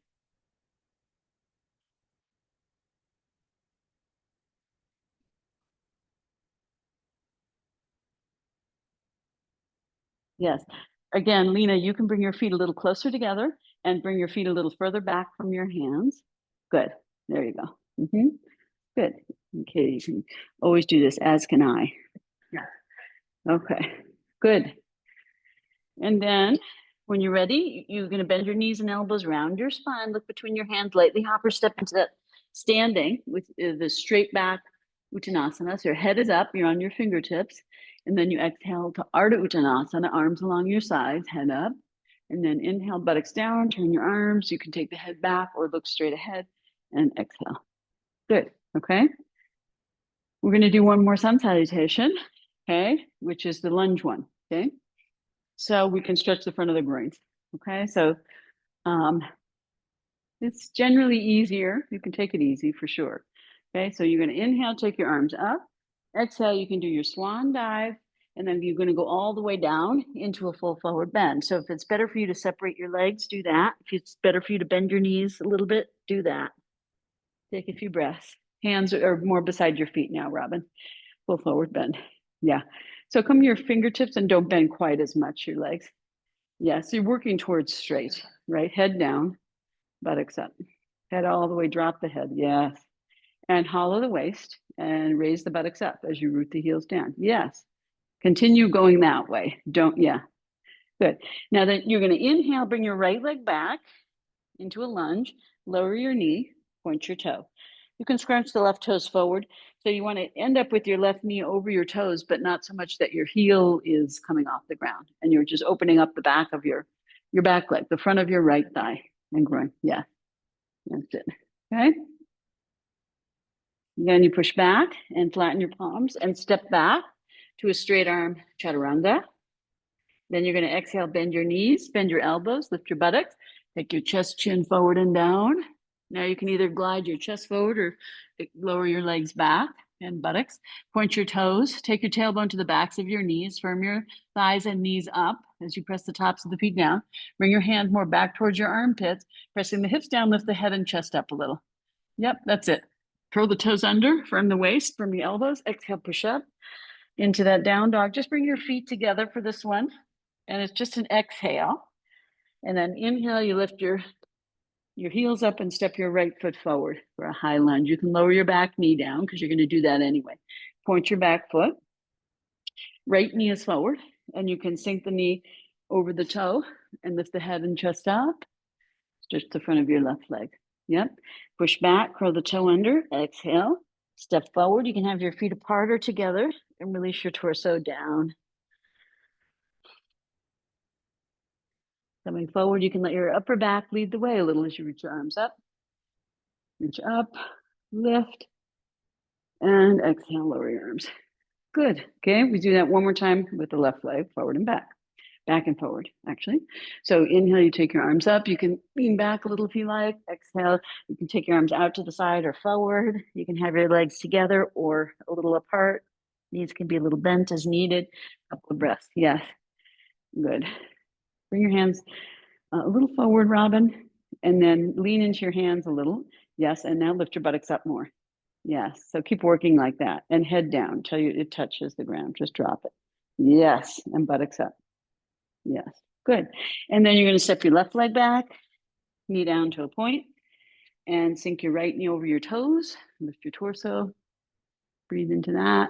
Yes. Again, Lena, you can bring your feet a little closer together and bring your feet a little further back from your hands. Good. There you go. Good. Okay, you can always do this, as can I. Yeah. Okay, good. And then when you're ready, you're going to bend your knees and elbows round your spine, look between your hands, lightly hop or step into that standing with the straight back Uttanasana. So your head is up, you're on your fingertips. And then you exhale to Ardha Uttanasana, arms along your sides, head up. And then inhale, buttocks down, turn your arms. You can take the head back or look straight ahead and exhale. Good, okay? We're going to do one more sun salutation, okay, which is the lunge one, okay? So we can stretch the front of the groins, okay? So it's generally easier. You can take it easy for sure, okay? So you're going to inhale, take your arms up. Exhale, you can do your swan dive, and then you're going to go all the way down into a full forward bend. So if it's better for you to separate your legs, do that. If it's better for you to bend your knees a little bit, do that. Take a few breaths. Hands are more beside your feet now, Robin. Full forward bend. Yeah. So come to your fingertips and don't bend quite as much your legs. Yeah. So you're working towards straight, right? Head down, buttocks up. Head all the way, drop the head. Yes. And hollow the waist and raise the buttocks up as you root the heels down. Yes. Continue going that way. Don't, yeah. Good. Now then you're going to inhale, bring your right leg back into a lunge, lower your knee, point your toe. You can scrunch the left toes forward. So you want to end up with your left knee over your toes, but not so much that your heel is coming off the ground and you're just opening up the back of your back leg, the front of your right thigh and groin. Yeah, that's it. Okay. Then you push back and flatten your palms and step back to a straight arm chaturanga. Then you're going to exhale, bend your knees, bend your elbows, lift your buttocks, take your chest chin forward and down. Now you can either glide your chest forward or lower your legs back and buttocks. Point your toes, take your tailbone to the backs of your knees, firm your thighs and knees up as you press the tops of the feet down. Bring your hands more back towards your armpits, pressing the hips down, lift the head and chest up a little. Yep, that's it. Curl the toes under, firm the waist, firm the elbows, exhale, push up into that down dog. Just bring your feet together for this one. And it's just an exhale. And then inhale, you lift your heels up and step your right foot forward for a high lunge. You can lower your back knee down because you're going to do that anyway. Point your back foot. right knee is forward, and you can sink the knee over the toe and lift the head and chest up, just the front of your left leg. Yep. Push back, curl the toe under, exhale, step forward. You can have your feet apart or together and release your torso down. Coming forward, you can let your upper back lead the way a little as you reach your arms up. Reach up, lift, and exhale, lower your arms. Good. Okay, we do that one more time with the left leg, forward and back and forward, actually. So inhale, you take your arms up. You can lean back a little if you like. Exhale, you can take your arms out to the side or forward. You can have your legs together or a little apart. Knees can be a little bent as needed. A couple of breaths. Yes. Good. Bring your hands a little forward, Robin, and then lean into your hands a little. Yes, and now lift your buttocks up more. Yes, so keep working like that, and head down till it touches the ground. Just drop it. Yes, and buttocks up. Yes, good. And then you're going to step your left leg back, knee down to a point, and sink your right knee over your toes. Lift your torso. Breathe into that.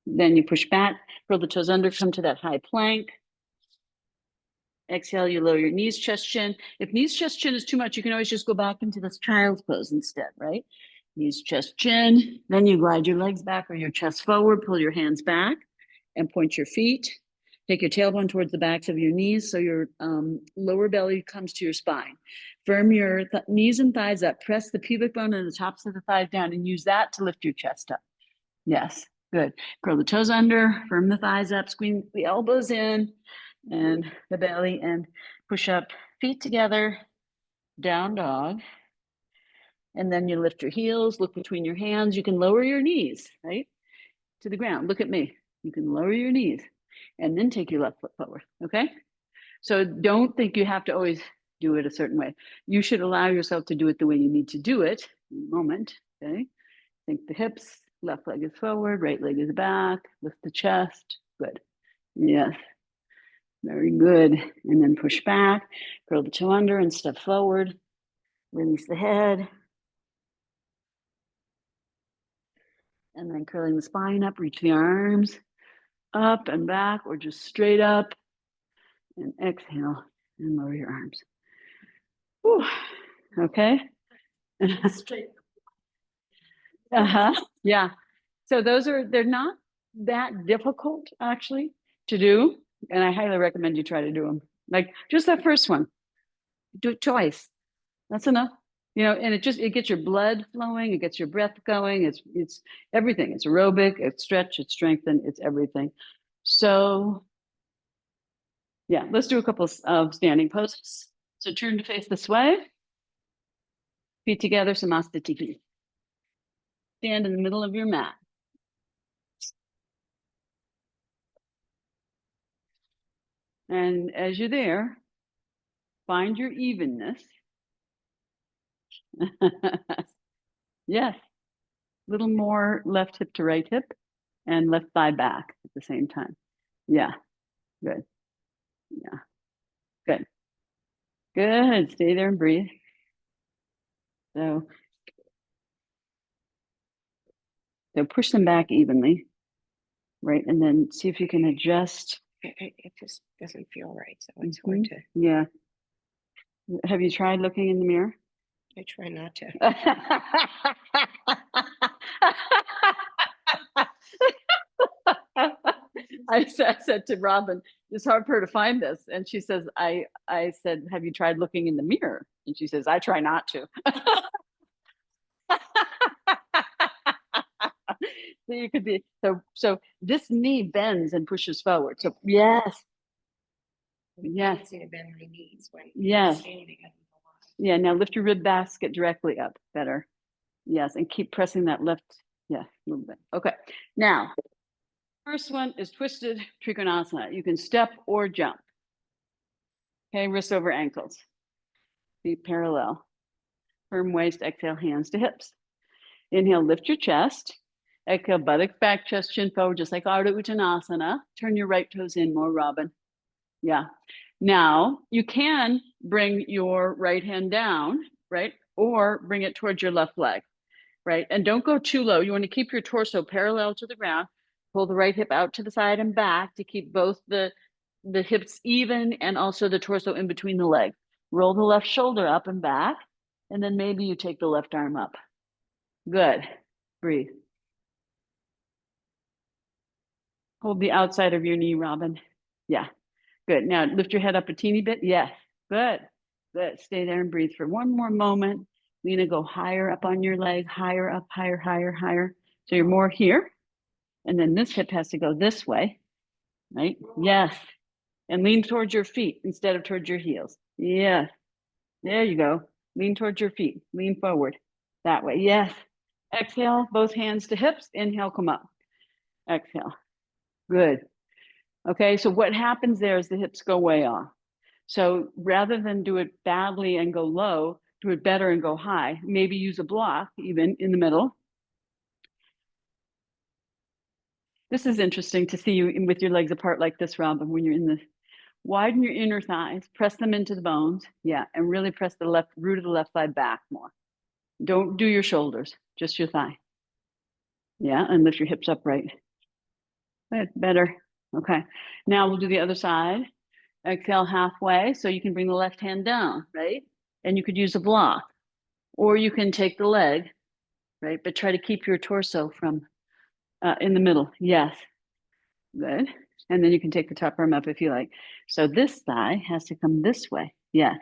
Then you push back, curl the toes under, come to that high plank. Exhale, you lower your knees, chest, chin. If knees, chest, chin is too much, you can always just go back into this child's pose instead, right? Knees, chest, chin. Then you glide your legs back or your chest forward, pull your hands back and point your feet. Take your tailbone towards the backs of your knees so your lower belly comes to your spine. Firm your knees and thighs up. Press the pubic bone and the tops of the thighs down and use that to lift your chest up. Yes, good. Curl the toes under, firm the thighs up, squeeze the elbows in and the belly, and push up, feet together, down dog. And then you lift your heels, look between your hands. You can lower your knees, right, to the ground. Look at me. You can lower your knees and then take your left foot forward, okay? So don't think you have to always do it a certain way. You should allow yourself to do it the way you need to do it in a moment, okay? Think the hips, left leg is forward, right leg is back, lift the chest, good. Yes, very good. And then push back, curl the toe under and step forward, release the head. And then curling the spine up, reach the arms up and back or just straight up. And exhale and lower your arms. Whew. Okay. Straight. Yeah. So they're not that difficult actually to do. And I highly recommend you try to do them. Like just that first one, do it twice. That's enough. And it gets your blood flowing, it gets your breath going. It's everything. It's aerobic, it's stretch, it's strengthen, it's everything. So yeah, let's do a couple of standing poses. So turn to face this way. Feet together, Samastiti. Stand in the middle of your mat. And as you're there, find your evenness. Yes, a little more left hip to right hip and left thigh back at the same time. Yeah, good. Yeah, good. Good. Stay there and breathe. So push them back evenly, right? And then see if you can adjust. It just doesn't feel right, so it's hard to. Yeah. Have you tried looking in the mirror? I try not to. I said to Robin, it's hard for her to find this. And she says, I said, have you tried looking in the mirror? And she says, I try not to. So you could be, so this knee bends and pushes forward. So yes. Yes. To bend my knees when Yes. standing. Yeah, now lift your rib basket directly up, better. Yes, and keep pressing that left, yeah, a little bit. Okay, now, first one is twisted Trikonasana. You can step or jump. Okay, wrists over ankles. Feet parallel. Firm waist, exhale, hands to hips. Inhale, lift your chest. Exhale, buttocks back, chest, chin forward, just like Ardha Uttanasana. Turn your right toes in more, Robin. Yeah. Now, you can bring your right hand down, right? Or bring it towards your left leg, right? And don't go too low. You want to keep your torso parallel to the ground. Pull the right hip out to the side and back to keep both the hips even and also the torso in between the legs. Roll the left shoulder up and back, and then maybe you take the left arm up. Good. Breathe. Hold the outside of your knee, Robin. Yeah, good. Now lift your head up a teeny bit. Yes, good. Good. Stay there and breathe for one more moment. Lena, go higher up on your leg, higher up, higher, higher, higher. So you're more here. And then this hip has to go this way, right? Yes. And lean towards your feet instead of towards your heels. Yes. There you go. Lean towards your feet. Lean forward. That way. Yes. Exhale, both hands to hips. Inhale, come up. Exhale. Good. Okay, so what happens there is the hips go way off. So rather than do it badly and go low, do it better and go high. Maybe use a block even in the middle. This is interesting to see you with your legs apart like this, Robin, when you're in the, widen your inner thighs, press them into the bones. Yeah, and really press the left root of the left thigh back more. Don't do your shoulders, just your thigh. Yeah, and lift your hips upright. Good, better. Okay, now we'll do the other side. Exhale halfway, so you can bring the left hand down, right? And you could use a block, or you can take the leg, right? But try to keep your torso from in the middle. Yes, good. And then you can take the top arm up if you like. So this thigh has to come this way. Yeah,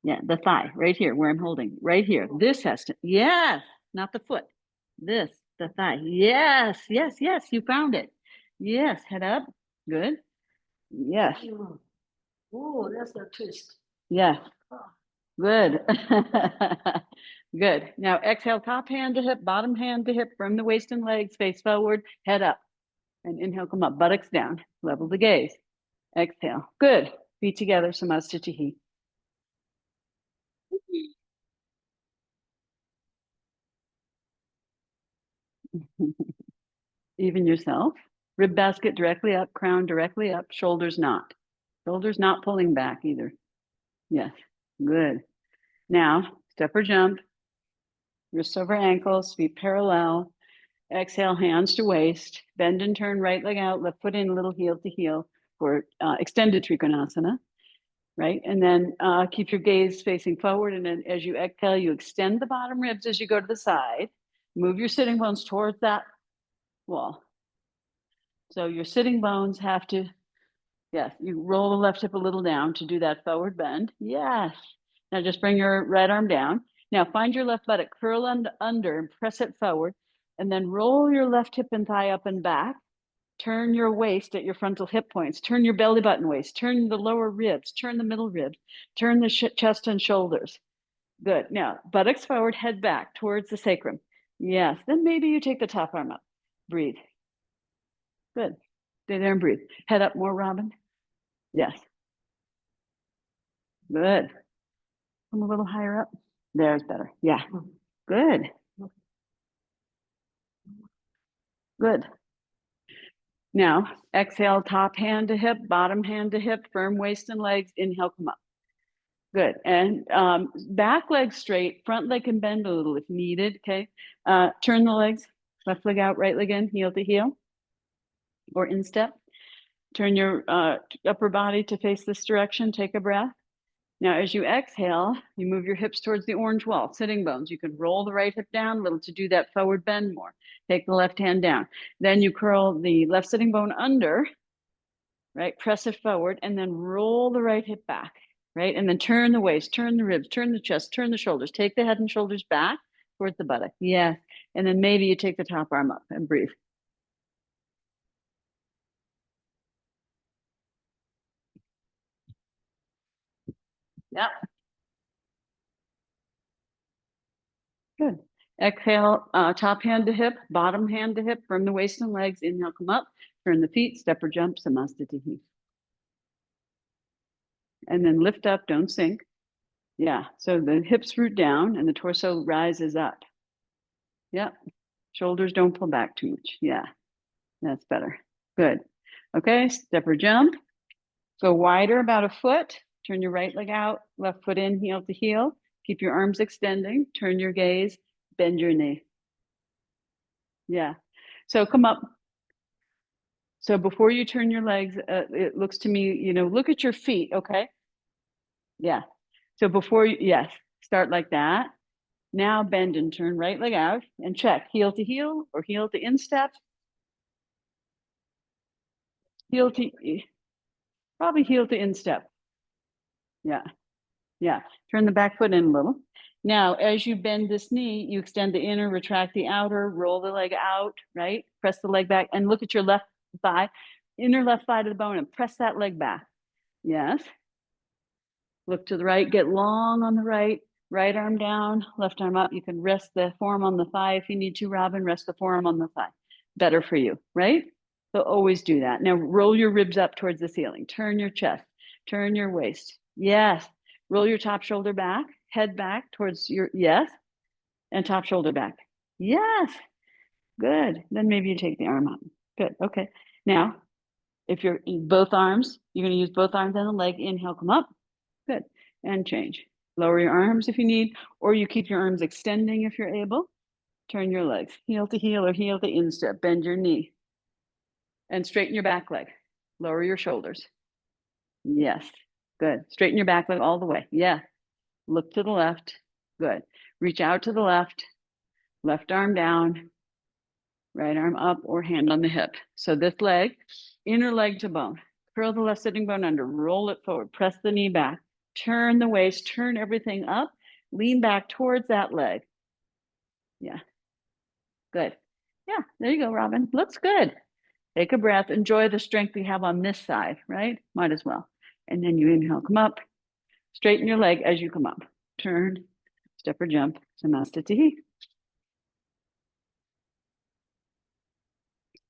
yeah, the thigh right here where I'm holding, right here. This has to, yes, not the foot. This, the thigh. Yes, yes, yes, you found it. Yes, head up. Good. Yes. Oh, that's a twist. Yeah. Good. Good. Now exhale, top hand to hip, bottom hand to hip, from the waist and legs, face forward, head up. And inhale, come up, buttocks down, level the gaze. Exhale. Good. Feet together, Samastitihi. Even yourself. Rib basket directly up, crown directly up, shoulders not. Shoulders not pulling back either. Yes. Good. Now, step or jump, wrists over ankles, feet parallel. Exhale, hands to waist, bend and turn right leg out, left foot in, little heel to heel for extended Trikonasana, right? And then keep your gaze facing forward. And then as you exhale, you extend the bottom ribs as you go to the side. Move your sitting bones towards that wall. So your sitting bones have to, yes, you roll the left hip a little down to do that forward bend. Yes. Now just bring your right arm down. Now find your left buttock, curl under and press it forward. And then roll your left hip and thigh up and back. Turn your waist at your frontal hip points. Turn your belly button waist. Turn the lower ribs. Turn the middle ribs. Turn the chest and shoulders. Good. Now, buttocks forward, head back towards the sacrum. Yes. Then maybe you take the top arm up. Breathe. Good. Stay there and breathe. Head up more, Robin. Yes. Good. Come a little higher up. There's better. Yeah. Good. Good. Now, exhale, top hand to hip, bottom hand to hip, firm waist and legs. Inhale, come up. Good. And back leg straight, front leg can bend a little if needed. Okay. Turn the legs, left leg out, right leg in, heel to heel, or instep. Turn your upper body to face this direction. Take a breath. Now, as you exhale, you move your hips towards the orange wall, sitting bones. You can roll the right hip down a little to do that forward bend more. Take the left hand down. Then you curl the left sitting bone under, right? Press it forward and then roll the right hip back, right? And then turn the waist, turn the ribs, turn the chest, turn the shoulders. Take the head and shoulders back towards the buttock. Yes. And then maybe you take the top arm up and breathe. Yep. Good. Exhale, top hand to hip, bottom hand to hip, from the waist and legs. Inhale, come up, turn the feet, step or jump, Samastitihi. And then lift up, don't sink. Yeah, so the hips root down and the torso rises up. Yep, shoulders don't pull back too much. Yeah, that's better. Good. Okay, step or jump. Go wider, about a foot. Turn your right leg out, left foot in, heel to heel. Keep your arms extending. Turn your gaze, bend your knee. Yeah. So come up. So before you turn your legs, it looks to me, look at your feet, okay? Yeah. So before you, yes, start like that. Now bend and turn right leg out and check heel to heel or heel to instep. Heel to, probably heel to instep. Yeah. Yeah. Turn the back foot in a little. Now, as you bend this knee, you extend the inner, retract the outer, roll the leg out, right? Press the leg back and look at your left thigh, inner left thigh to the bone and press that leg back. Yes. Look to the right, get long on the right arm down, left arm up. You can rest the forearm on the thigh if you need to, Robin, rest the forearm on the thigh. Better for you, right? So always do that. Now roll your ribs up towards the ceiling. Turn your chest, turn your waist. Yes. Roll your top shoulder back, head back towards your, yes. And top shoulder back. Yes. Good. Then maybe you take the arm up. Good. Okay. Now, if you're in both arms, you're going to use both arms and the leg. Inhale, come up. Good. And change. Lower your arms if you need, or you keep your arms extending if you're able. Turn your legs, heel to heel or heel to instep. Bend your knee. And straighten your back leg. Lower your shoulders. Yes. Good. Straighten your back leg all the way. Yeah. Look to the left. Good. Reach out to the left. Left arm down. Right arm up or hand on the hip. So this leg, inner leg to bone. Curl the left sitting bone under. Roll it forward. Press the knee back. Turn the waist. Turn everything up. Lean back towards that leg. Yeah. Good. Yeah. There you go, Robin. Looks good. Take a breath. Enjoy the strength we have on this side, right? Might as well. And then you inhale, come up. Straighten your leg as you come up. Turn, step or jump. Samastitihi.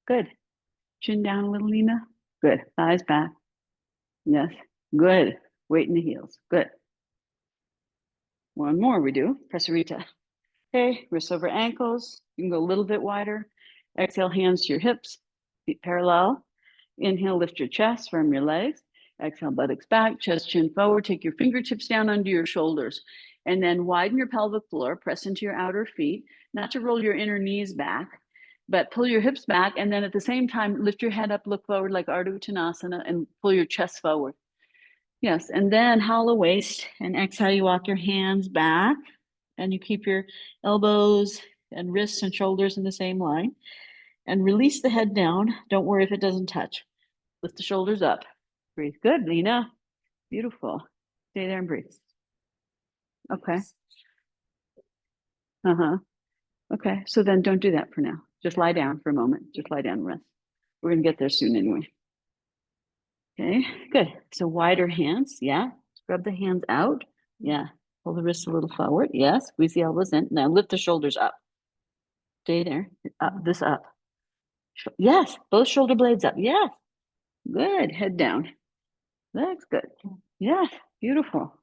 Good. Chin down a little, Lena. Good. Thighs back. Yes. Good. Weight in the heels. Good. One more we do. Prasarita. Okay. Wrists over ankles. You can go a little bit wider. Exhale, hands to your hips. Feet parallel. Inhale, lift your chest, firm your legs. Exhale, buttocks back, chest, chin forward. Take your fingertips down under your shoulders. And then widen your pelvic floor. Press into your outer feet. Not to roll your inner knees back, but pull your hips back. And then at the same time, lift your head up, look forward like Ardha Uttanasana, and pull your chest forward. Yes, and then hollow waist. And exhale, you walk your hands back. And you keep your elbows and wrists and shoulders in the same line. And release the head down. Don't worry if it doesn't touch. Lift the shoulders up. Breathe. Good, Lena. Beautiful. Stay there and breathe. Okay. Uh-huh. Okay. So then don't do that for now. Just lie down for a moment. Just lie down and rest. We're going to get there soon anyway. Okay. Good. So wider hands. Yeah. Scrub the hands out. Yeah. Pull the wrists a little forward. Yes. Squeeze the elbows in. Now lift the shoulders up. Stay there. Up. This up. Yes. Both shoulder blades up. Yes. Good. Head down. That's good. Yes. Beautiful.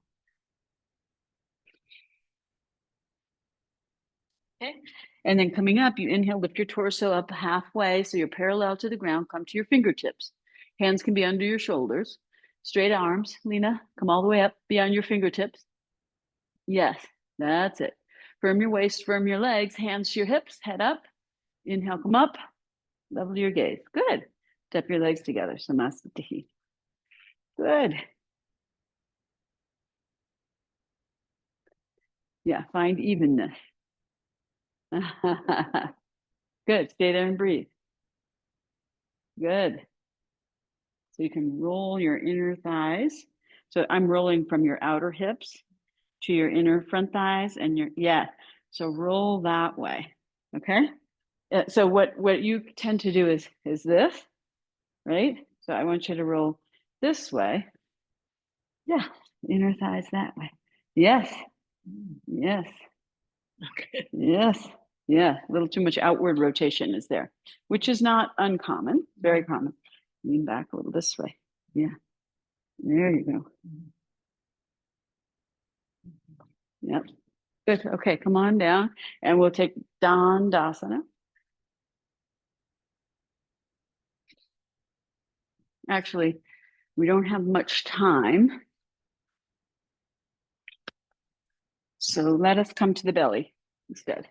Okay. And then coming up, you inhale, lift your torso up halfway. So you're parallel to the ground. Come to your fingertips. Hands can be under your shoulders. Straight arms, Lena, come all the way up beyond your fingertips. Yes, that's it. Firm your waist, firm your legs, hands to your hips, head up. Inhale, come up, level your gaze. Good. Step your legs together. Samastitihi. Good. Yeah, find evenness. Good. Stay there and breathe. Good. So you can roll your inner thighs. So I'm rolling from your outer hips to your inner front thighs and your, yeah. So roll that way. Okay. So what you tend to do is this, right? So I want you to roll this way. Yeah. Inner thighs that way. Yes. Yes. Okay. Yes. Yeah. A little too much outward rotation is there, which is not uncommon, very common. Lean back a little this way. Yeah. There you go. Yep. Good. Okay, come on down and we'll take Dandasana. Actually, we don't have much time. So let us come to the belly instead.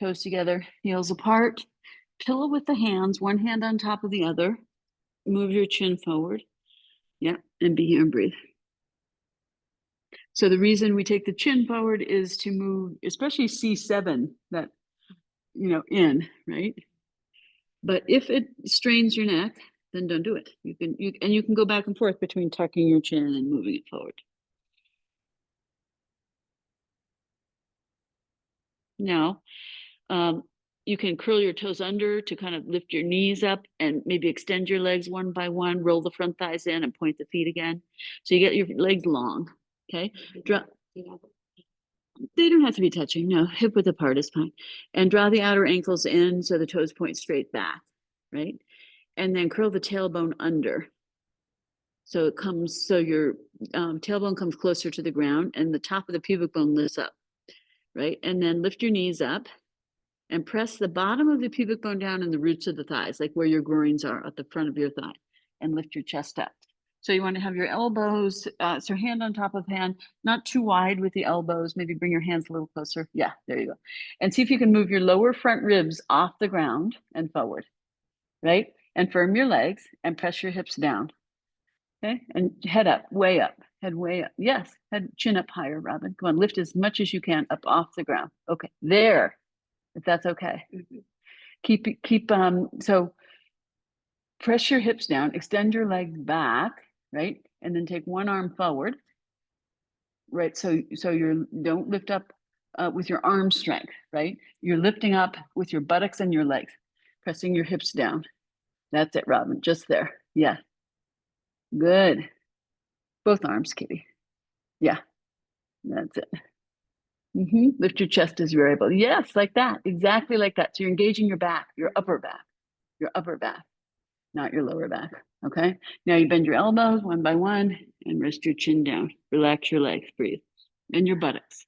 Toes together, heels apart. Pillow with the hands, one hand on top of the other. Move your chin forward. Yeah, and be here and breathe. So the reason we take the chin forward is to move, especially C7, that, in, right? But if it strains your neck, then don't do it. You can go back and forth between tucking your chin and moving it forward. Now, you can curl your toes under to kind of lift your knees up and maybe extend your legs one by one, roll the front thighs in and point the feet again. So you get your legs long, okay? Drop. They don't have to be touching, no, hip width apart is fine. And draw the outer ankles in so the toes point straight back, right? And then curl the tailbone under. So your tailbone comes closer to the ground and the top of the pubic bone lifts up, right? And then lift your knees up and press the bottom of the pubic bone down and the roots of the thighs, like where your groins are at the front of your thigh, and lift your chest up. So you want to have your elbows, so hand on top of hand, not too wide with the elbows, maybe bring your hands a little closer. Yeah, there you go. And see if you can move your lower front ribs off the ground and forward, right? And firm your legs and press your hips down. Okay, and head up, head way up. Yes, head chin up higher, Robin. Come on, lift as much as you can up off the ground. Okay, there, if that's okay. So press your hips down, extend your legs back, right? And then take one arm forward, right? So you don't lift up with your arm strength, right? You're lifting up with your buttocks and your legs, pressing your hips down. That's it, Robin, just there. Yeah, good. Both arms, Kitty. Yeah, that's it. Lift your chest as you're able. Yes, like that, exactly like that. So you're engaging your back, your upper back, not your lower back. Okay. Now you bend your elbows one by one and rest your chin down. Relax your legs, breathe, and your buttocks.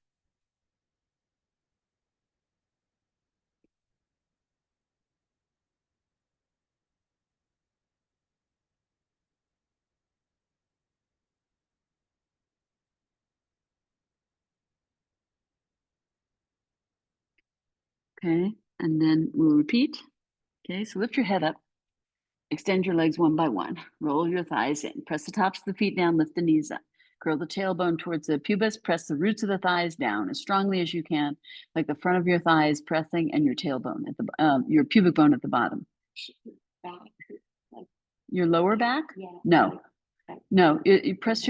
Okay. And then we'll repeat. Okay. So lift your head up, extend your legs one by one, roll your thighs in, press the tops of the feet down, lift the knees up. Curl the tailbone towards the pubis, press the roots of the thighs down as strongly as you can, like the front of your thighs pressing and your tailbone at your pubic bone at the bottom. back. Your lower back? Yeah. No, no. You press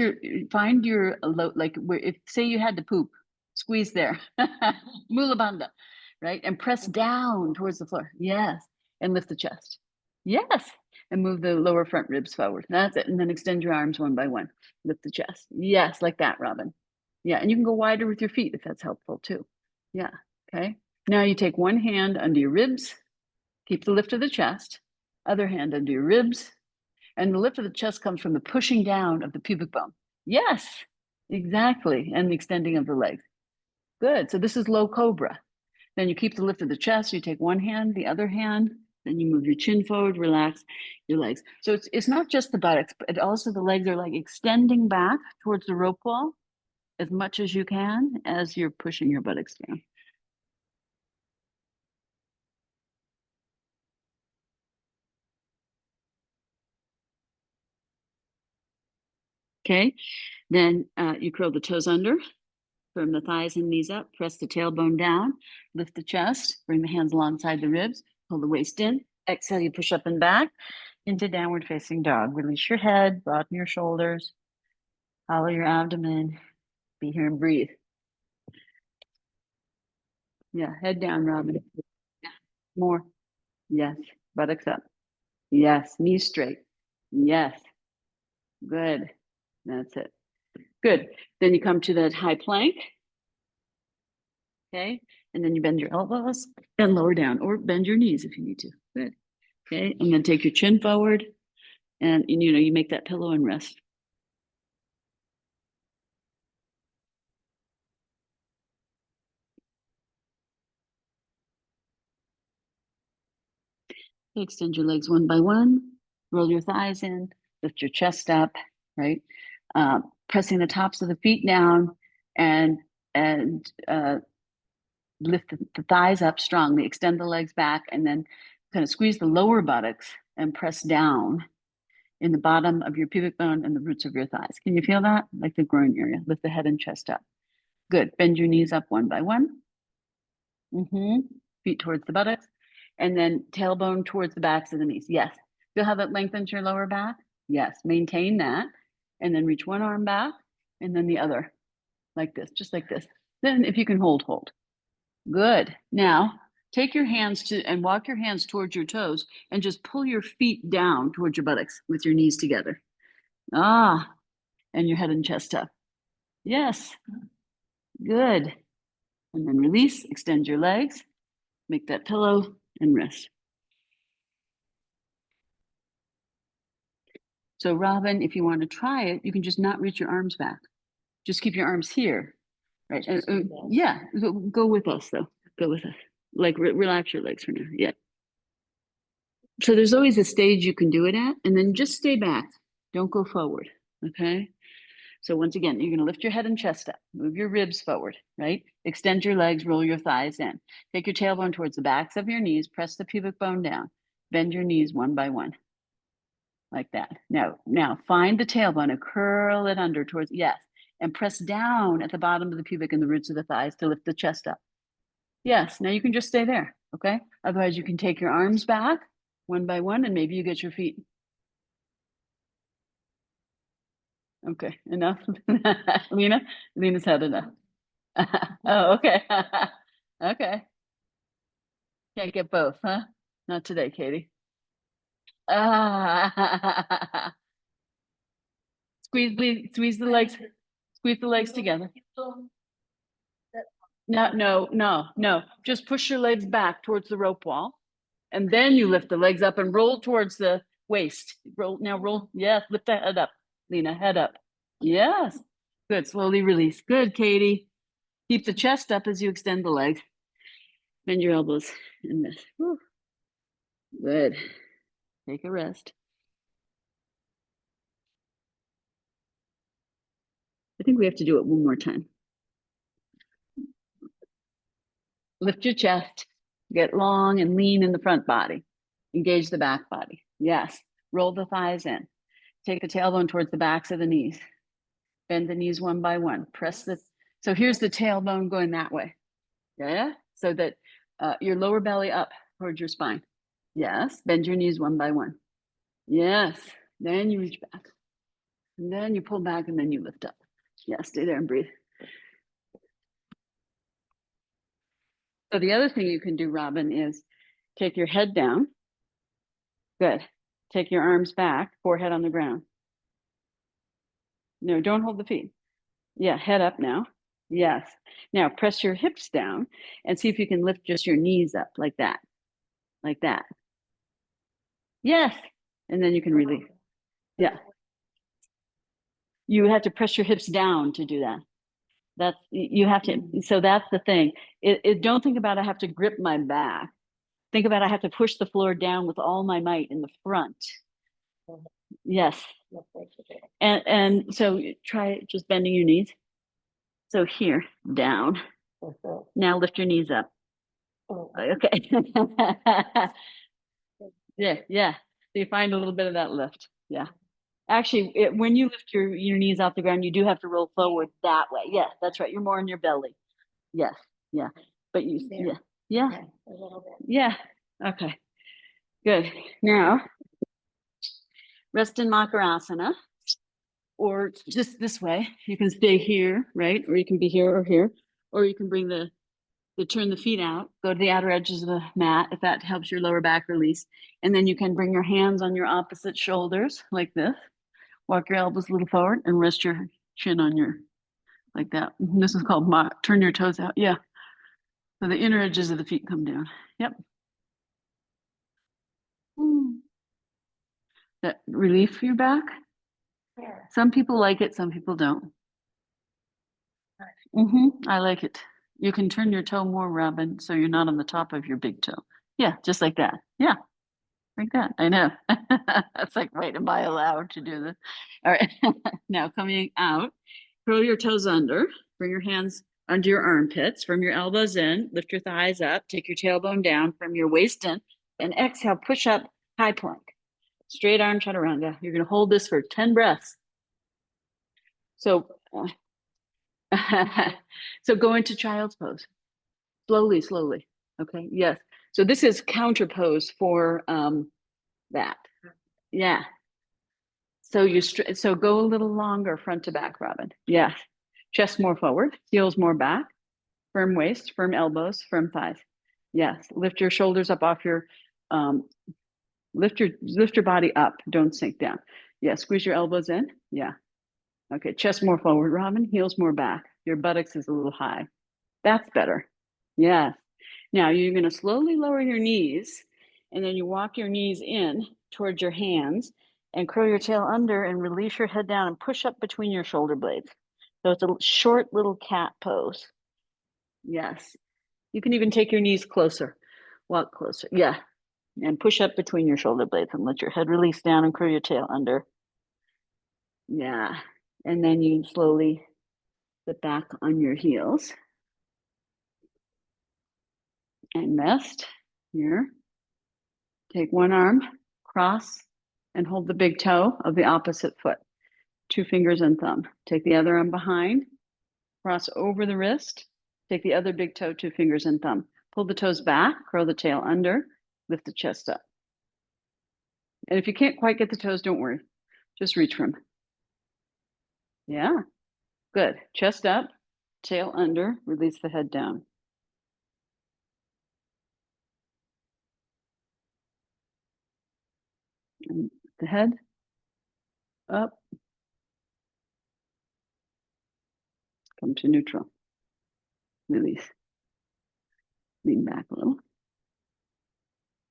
find your like where if say you had to poop, squeeze there, mula bandha, right? And press down towards the floor. Yes, and lift the chest. Yes, and move the lower front ribs forward. That's it. And then extend your arms one by one. Lift the chest. Yes, like that, Robin. Yeah, and you can go wider with your feet if that's helpful too. Yeah. Okay. Now you take one hand under your ribs. Keep the lift of the chest. Other hand under your ribs. And the lift of the chest comes from the pushing down of the pubic bone. Yes, exactly. And the extending of the legs. Good. So this is low cobra. Then you keep the lift of the chest. You take one hand, the other hand. Then you move your chin forward, relax your legs. So it's not just the buttocks, but also the legs are like extending back towards the rope wall as much as you can as you're pushing your buttocks down. Okay. Then you curl the toes under. Firm the thighs and knees up, press the tailbone down, lift the chest, bring the hands alongside the ribs, pull the waist in. Exhale, you push up and back into downward facing dog. Release your head, broaden your shoulders, hollow your abdomen, be here and breathe. Yeah, head down, Robin. More. Yes, buttocks up. Yes, knees straight. Yes, good. That's it. Good. Then you come to that high plank. Okay. And then you bend your elbows and lower down or bend your knees if you need to. Good. Okay. And then take your chin forward and you make that pillow and rest. Extend your legs one by one, roll your thighs in, lift your chest up, right? Pressing the tops of the feet down and lift the thighs up strongly, extend the legs back, and then kind of squeeze the lower buttocks and press down in the bottom of your pubic bone and the roots of your thighs. Can you feel that? Like the groin area. Lift the head and chest up. Good. Bend your knees up one by one. Feet towards the buttocks. And then tailbone towards the backs of the knees. Yes. Feel how that lengthens your lower back? Yes. Maintain that. And then reach one arm back and then the other. Like this, just like this. Then if you can hold. Good. Now take your hands to and walk your hands towards your toes and just pull your feet down towards your buttocks with your knees together. Ah, and your head and chest up. Yes. Good. And then release, extend your legs, make that pillow and rest. So Robin, if you want to try it, you can just not reach your arms back. Just keep your arms here. Right. Yeah. Go with us though. Go with us. Like relax your legs for now. Yeah. So there's always a stage you can do it at, and then just stay back. Don't go forward. Okay. So once again, you're going to lift your head and chest up, move your ribs forward, right? Extend your legs, roll your thighs in. Take your tailbone towards the backs of your knees, press the pubic bone down, bend your knees one by one, like that. Now find the tailbone and curl it under towards, yes, and press down at the bottom of the pubic and the roots of the thighs to lift the chest up. Yes, now you can just stay there, okay? Otherwise you can take your arms back one by one and maybe you get your feet. Okay, enough. Lena's had enough. Oh, okay. Okay. Can't get both, huh? Not today, Katie. Squeeze the legs. Squeeze the legs together. No. Just push your legs back towards the rope wall. And then you lift the legs up and roll towards the waist. Roll. Yes, lift the head up. Lena, head up. Yes. Good. Slowly release. Good, Katie. Keep the chest up as you extend the legs. Bend your elbows and this. Whew. Good. Take a rest. I think we have to do it one more time. Lift your chest. Get long and lean in the front body. Engage the back body. Yes. Roll the thighs in. Take the tailbone towards the backs of the knees. Bend the knees one by one. Press the, so here's the tailbone going that way. Yeah. So that your lower belly up towards your spine. Yes. Bend your knees one by one. Yes. Then you reach back. And then you pull back and then you lift up. Yeah, stay there and breathe. So the other thing you can do, Robin, is take your head down. Good. Take your arms back, forehead on the ground. No, don't hold the feet. Yeah, head up now. Yes. Now press your hips down and see if you can lift just your knees up like that. Like that. Yes. And then you can release. Yeah. You have to press your hips down to do that. That's, you have to, so that's the thing. Don't think about I have to grip my back. Think about I have to push the floor down with all my might in the front. Yes. And so try just bending your knees. So here, down. Now lift your knees up. Okay. Yeah. So you find a little bit of that lift. Yeah. Actually, when you lift your knees off the ground, you do have to roll forward that way. Yeah, that's right. You're more in your belly. Yes. Yeah. But you, There. yeah. Okay, a little bit. Yeah. Okay. Good. Now, rest in Makarasana, or just this way. You can stay here, right? Or you can be here or here, or you can bring turn the feet out, go to the outer edges of the mat if that helps your lower back release. And then you can bring your hands on your opposite shoulders like this. Walk your elbows a little forward and rest your chin on your, like that. This is called turn your toes out. Yeah. So the inner edges of the feet come down. Yep. That relief for your back. Yeah. Some people like it, some people don't. I like it. You can turn your toe more, Robin, so you're not on the top of your big toe. Yeah, just like that. Yeah, like that. I know. That's like, wait, am I allowed to do this? All right. Now coming out, curl your toes under, bring your hands under your armpits, from your elbows in, lift your thighs up, take your tailbone down from your waist in, and exhale, push up, high plank. Straight arm chaturanga. You're going to hold this for 10 breaths. So, so go into child's pose. Slowly, slowly. Okay. Yes. So this is counter pose for that. Yeah. So so go a little longer front to back, Robin. Yeah. Chest more forward, heels more back, firm waist, firm elbows, firm thighs. Yes. Lift your shoulders up off your lift your body up. Don't sink down. Yeah. Squeeze your elbows in. Yeah. Okay. Chest more forward, Robin. Heels more back. Your buttocks is a little high. That's better. Yes. Now you're going to slowly lower your knees, and then you walk your knees in towards your hands and curl your tail under and release your head down and push up between your shoulder blades. So it's a short little cat pose. Yes. You can even take your knees closer. Walk closer. Yeah. And push up between your shoulder blades and let your head release down and curl your tail under. Yeah. And then you slowly sit back on your heels and rest here. Take one arm, cross, and hold the big toe of the opposite foot. 2 fingers and thumb. Take the other arm behind, cross over the wrist, take the other big toe, 2 fingers and thumb. Pull the toes back, curl the tail under, lift the chest up. And if you can't quite get the toes, don't worry. Just reach for them. Yeah, good. Chest up, tail under, release the head down. And the head up, come to neutral. Release. Lean back a little.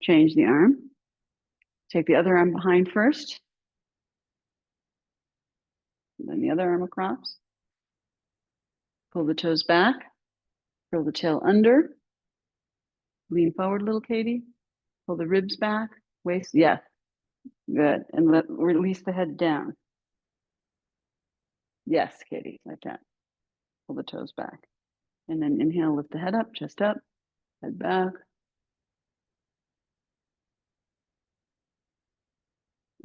Change the arm. Take the other arm behind first. Then the other arm across. Pull the toes back. Curl the tail under. Lean forward a little, Katie. Pull the ribs back. Waist, yeah. Good. And release the head down. Yes, Katie, like that. Pull the toes back. And then inhale, lift the head up, chest up, head back.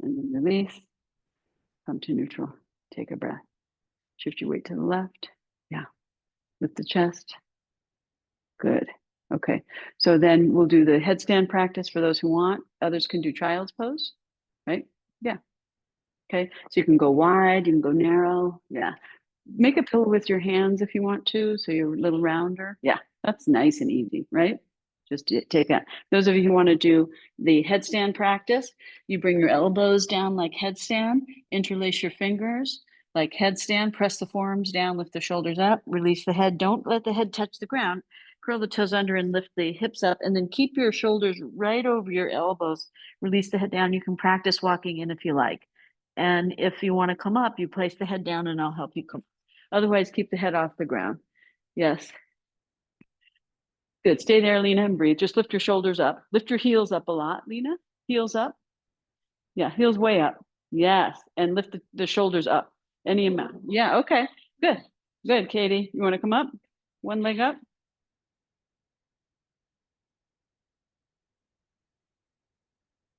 And then release. Come to neutral. Take a breath. Shift your weight to the left. Yeah. Lift the chest. Good. Okay. So then we'll do the headstand practice for those who want. Others can do child's pose, right? Yeah. Okay. So you can go wide, you can go narrow. Yeah. Make a pillow with your hands if you want to, so you're a little rounder. Yeah. That's nice and easy, right? Just take that. Those of you who want to do the headstand practice, you bring your elbows down like headstand, interlace your fingers like headstand, press the forearms down, lift the shoulders up, release the head. Don't let the head touch the ground. Curl the toes under and lift the hips up, and then keep your shoulders right over your elbows. Release the head down. You can practice walking in if you like. And if you want to come up, you place the head down and I'll help you come. Otherwise, keep the head off the ground. Yes. Good. Stay there, Lena, and breathe. Just lift your shoulders up. Lift your heels up a lot, Lena. Heels up. Yeah, heels way up. Yes. And lift the shoulders up. Any amount. Yeah, okay. Good. Good, Katie. You want to come up? One leg up.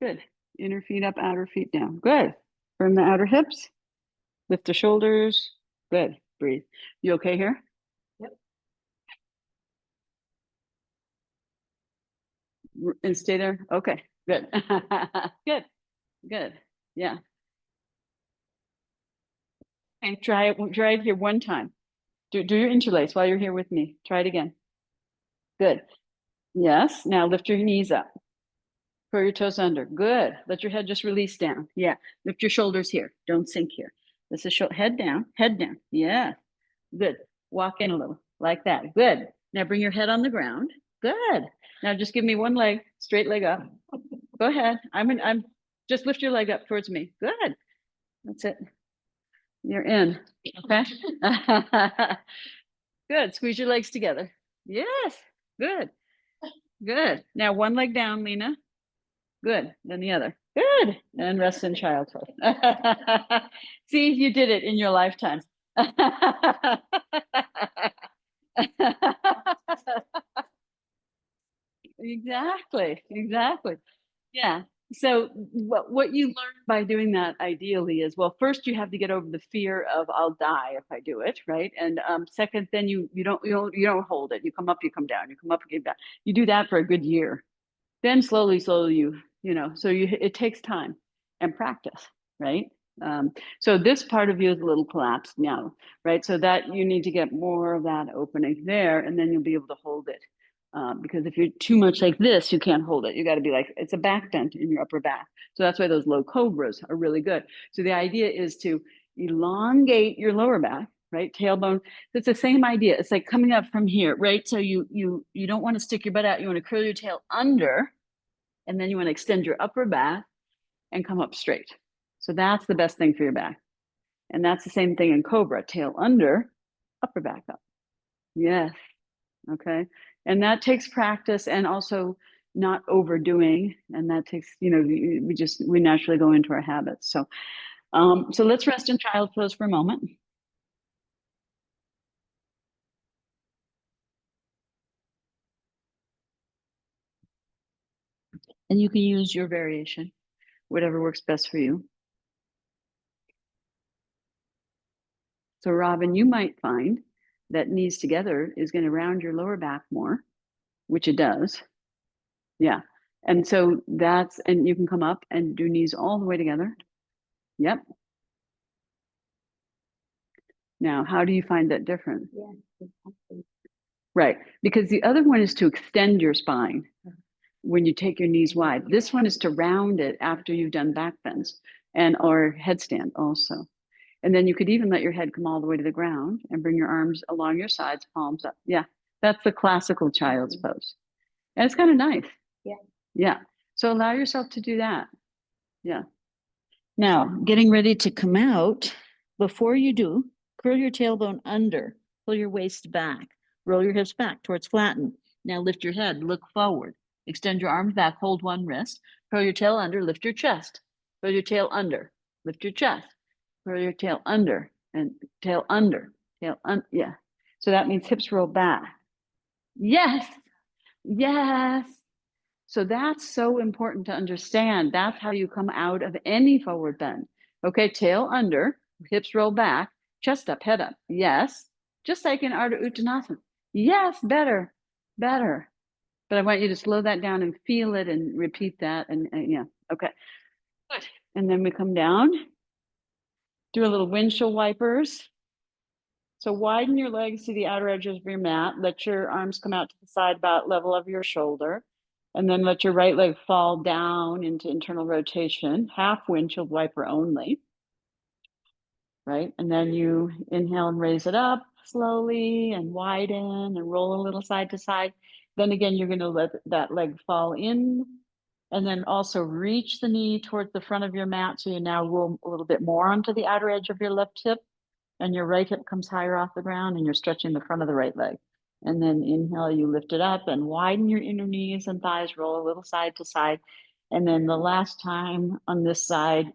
Good. Inner feet up, outer feet down. Good. Firm the outer hips. Lift the shoulders. Good. Breathe. You okay here? And stay there. Okay. Good. Good. Good. Yeah. And try it here one time. Do your interlace while you're here with me. Try it again. Good. Yes. Now lift your knees up. Curl your toes under. Good. Let your head just release down. Yeah. Lift your shoulders here. Don't sink here. This is head down. Head down. Yeah. Good. Walk in a little like that. Good. Now bring your head on the ground. Good. Now just give me one leg, straight leg up. Go ahead. I'm just lift your leg up towards me. Good. That's it. You're in. Okay. Good. Squeeze your legs together. Yes. Good. Good. Now one leg down, Lena. Good. Then the other. Good. And rest in child's pose. See, you did it in your lifetime. exactly. Yeah. So what you learn by doing that ideally is, well, first you have to get over the fear of I'll die if I do it, right? And second, then you don't hold it. You come up, you come down, you come up, you come down. You do that for a good year. Then slowly so it takes time and practice, right? So this part of you is a little collapsed now, right? So that you need to get more of that opening there, and then you'll be able to hold it. Because if you're too much like this, you can't hold it. You got to be like, it's a back bend in your upper back. So that's why those low cobras are really good. So the idea is to elongate your lower back, right? Tailbone. It's the same idea. It's like coming up from here, right? So you don't want to stick your butt out. You want to curl your tail under, and then you want to extend your upper back and come up straight. So that's the best thing for your back. And that's the same thing in cobra, tail under, upper back up. Yes. Okay. And that takes practice and also not overdoing. And that takes, we naturally go into our habits. So let's rest in child pose for a moment. And you can use your variation, whatever works best for you. So Robin, you might find that knees together is going to round your lower back more, which it does. Yeah. And so and you can come up and do knees all the way together. Yep. Now, how do you find that different? Yeah. Exactly. Right. Because the other one is to extend your spine when you take your knees wide. This one is to round it after you've done back bends or headstand also. And then you could even let your head come all the way to the ground and bring your arms along your sides, palms up. Yeah. That's the classical child's pose. And it's kind of nice. Yeah. Yeah. So allow yourself to do that. Yeah. Now, getting ready to come out, before you do, curl your tailbone under, pull your waist back, roll your hips back towards flatten. Now lift your head, look forward, extend your arms back, hold one wrist, curl your tail under, lift your chest, curl your tail under, lift your chest, curl your tail under, and tail under, yeah. So that means hips roll back. Yes, yes. So that's so important to understand. That's how you come out of any forward bend. Okay, tail under, hips roll back, chest up, head up. Yes, just like in Ardha Uttanasana. Yes, better. But I want you to slow that down and feel it and repeat that. And yeah, okay. Good. And then we come down, do a little windshield wipers. So widen your legs to the outer edges of your mat. Let your arms come out to the side about level of your shoulder. And then let your right leg fall down into internal rotation, half windshield wiper only. Right? And then you inhale and raise it up slowly and widen and roll a little side to side. Then again, you're going to let that leg fall in and then also reach the knee towards the front of your mat. So you now roll a little bit more onto the outer edge of your left hip. And your right hip comes higher off the ground and you're stretching the front of the right leg. And then inhale, you lift it up and widen your inner knees and thighs, roll a little side to side. And then the last time on this side,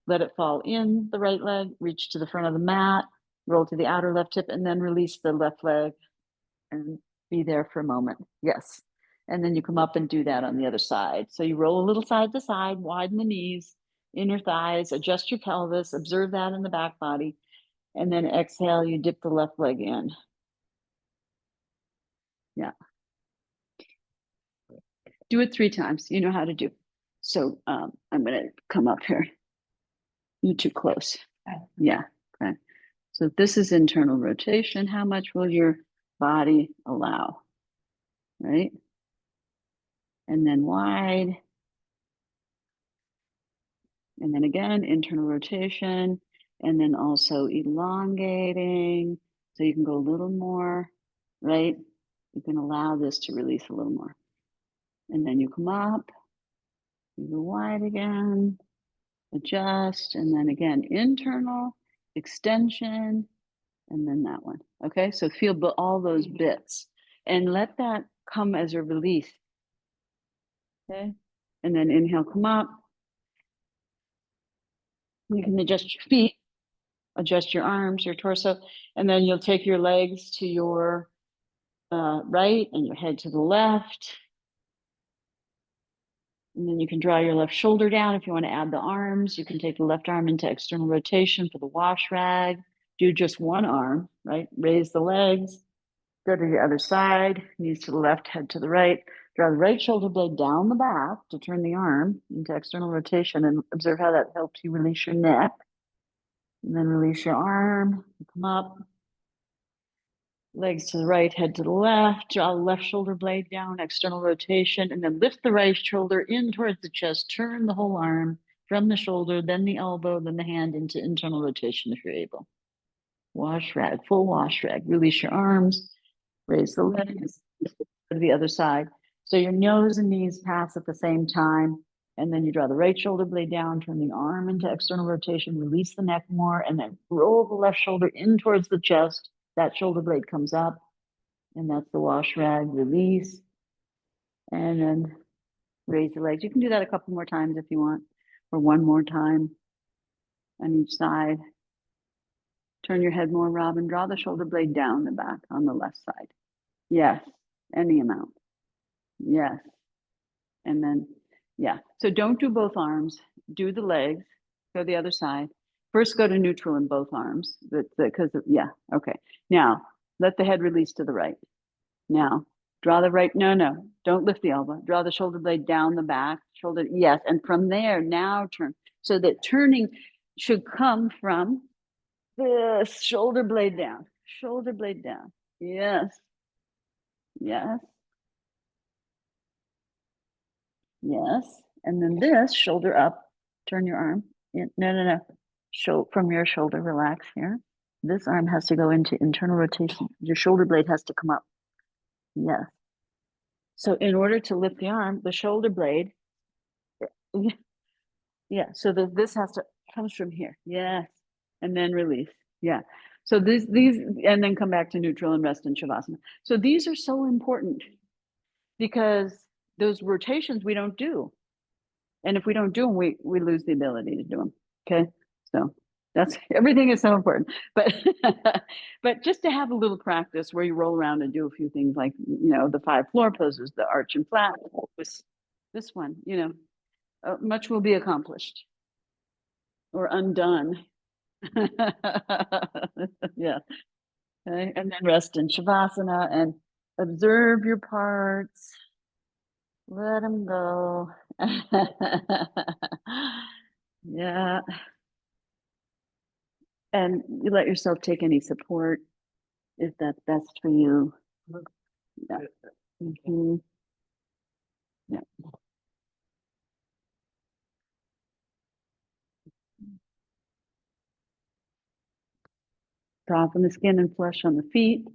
let it fall in the right leg, reach to the front of the mat, roll to the outer left hip, and then release the left leg and be there for a moment. Yes. And then you come up and do that on the other side. So you roll a little side to side, widen the knees, inner thighs, adjust your pelvis, observe that in the back body. And then exhale, you dip the left leg in. Yeah. Do it 3 times. You know how to do. So I'm going to come up here. You're too close. Yeah. Okay. So this is internal rotation. How much will your body allow? Right? And then wide. And then again, internal rotation. And then also elongating. So you can go a little more, right? You can allow this to release a little more. And then you come up, you go wide again, adjust, and then again, internal, extension, and then that one. Okay, so feel all those bits and let that come as a release. Okay, and then inhale, come up. You can adjust your feet, adjust your arms, your torso, and then you'll take your legs to your right and your head to the left. And then you can draw your left shoulder down. If you want to add the arms, you can take the left arm into external rotation for the wash rag. Do just one arm, right? Raise the legs, go to the other side, knees to the left, head to the right. Draw the right shoulder blade down the back to turn the arm into external rotation, and observe how that helps you release your neck. And then release your arm, come up, legs to the right, head to the left, draw the left shoulder blade down, external rotation, and then lift the right shoulder in towards the chest, turn the whole arm from the shoulder, then the elbow, then the hand into internal rotation if you're able. Wash rag, full wash rag. Release your arms, raise the legs to the other side. So your nose and knees pass at the same time. And then you draw the right shoulder blade down, turn the arm into external rotation, release the neck more, and then roll the left shoulder in towards the chest. That shoulder blade comes up, and that's the wash rag. Release, and then raise the legs. You can do that a couple more times if you want, or one more time on each side. Turn your head more, Robin. Draw the shoulder blade down the back on the left side. Yes, any amount. Yes. And then, yeah. So don't do both arms. Do the legs. Go the other side. First, go to neutral in both arms. Because, yeah. Okay. Now, let the head release to the right. Now, draw the right. No. Don't lift the elbow. Draw the shoulder blade down the back. Shoulder. Yes. And from there, now turn. So that turning should come from this shoulder blade down. Shoulder blade down. Yes. Yes. Yes. And then this shoulder up, turn your arm. No. Show from your shoulder, relax here. This arm has to go into internal rotation. Your shoulder blade has to come up. Yes. So in order to lift the arm, the shoulder blade, yeah. So this has to comes from here. Yes. And then release. Yeah. So these and then come back to neutral and rest in Shavasana. So these are so important because those rotations we don't do. And if we don't do them, we lose the ability to do them. Okay. So that's everything is so important. But but just to have a little practice where you roll around and do a few things like, the 5 floor poses, the arch and flat, this one, much will be accomplished or undone. Yeah. Okay. And then rest in Shavasana and observe your parts. Let them go. Yeah. And you let yourself take any support if that's best for you. Yeah. Mhm. Yeah. Soften the skin and flesh on the feet.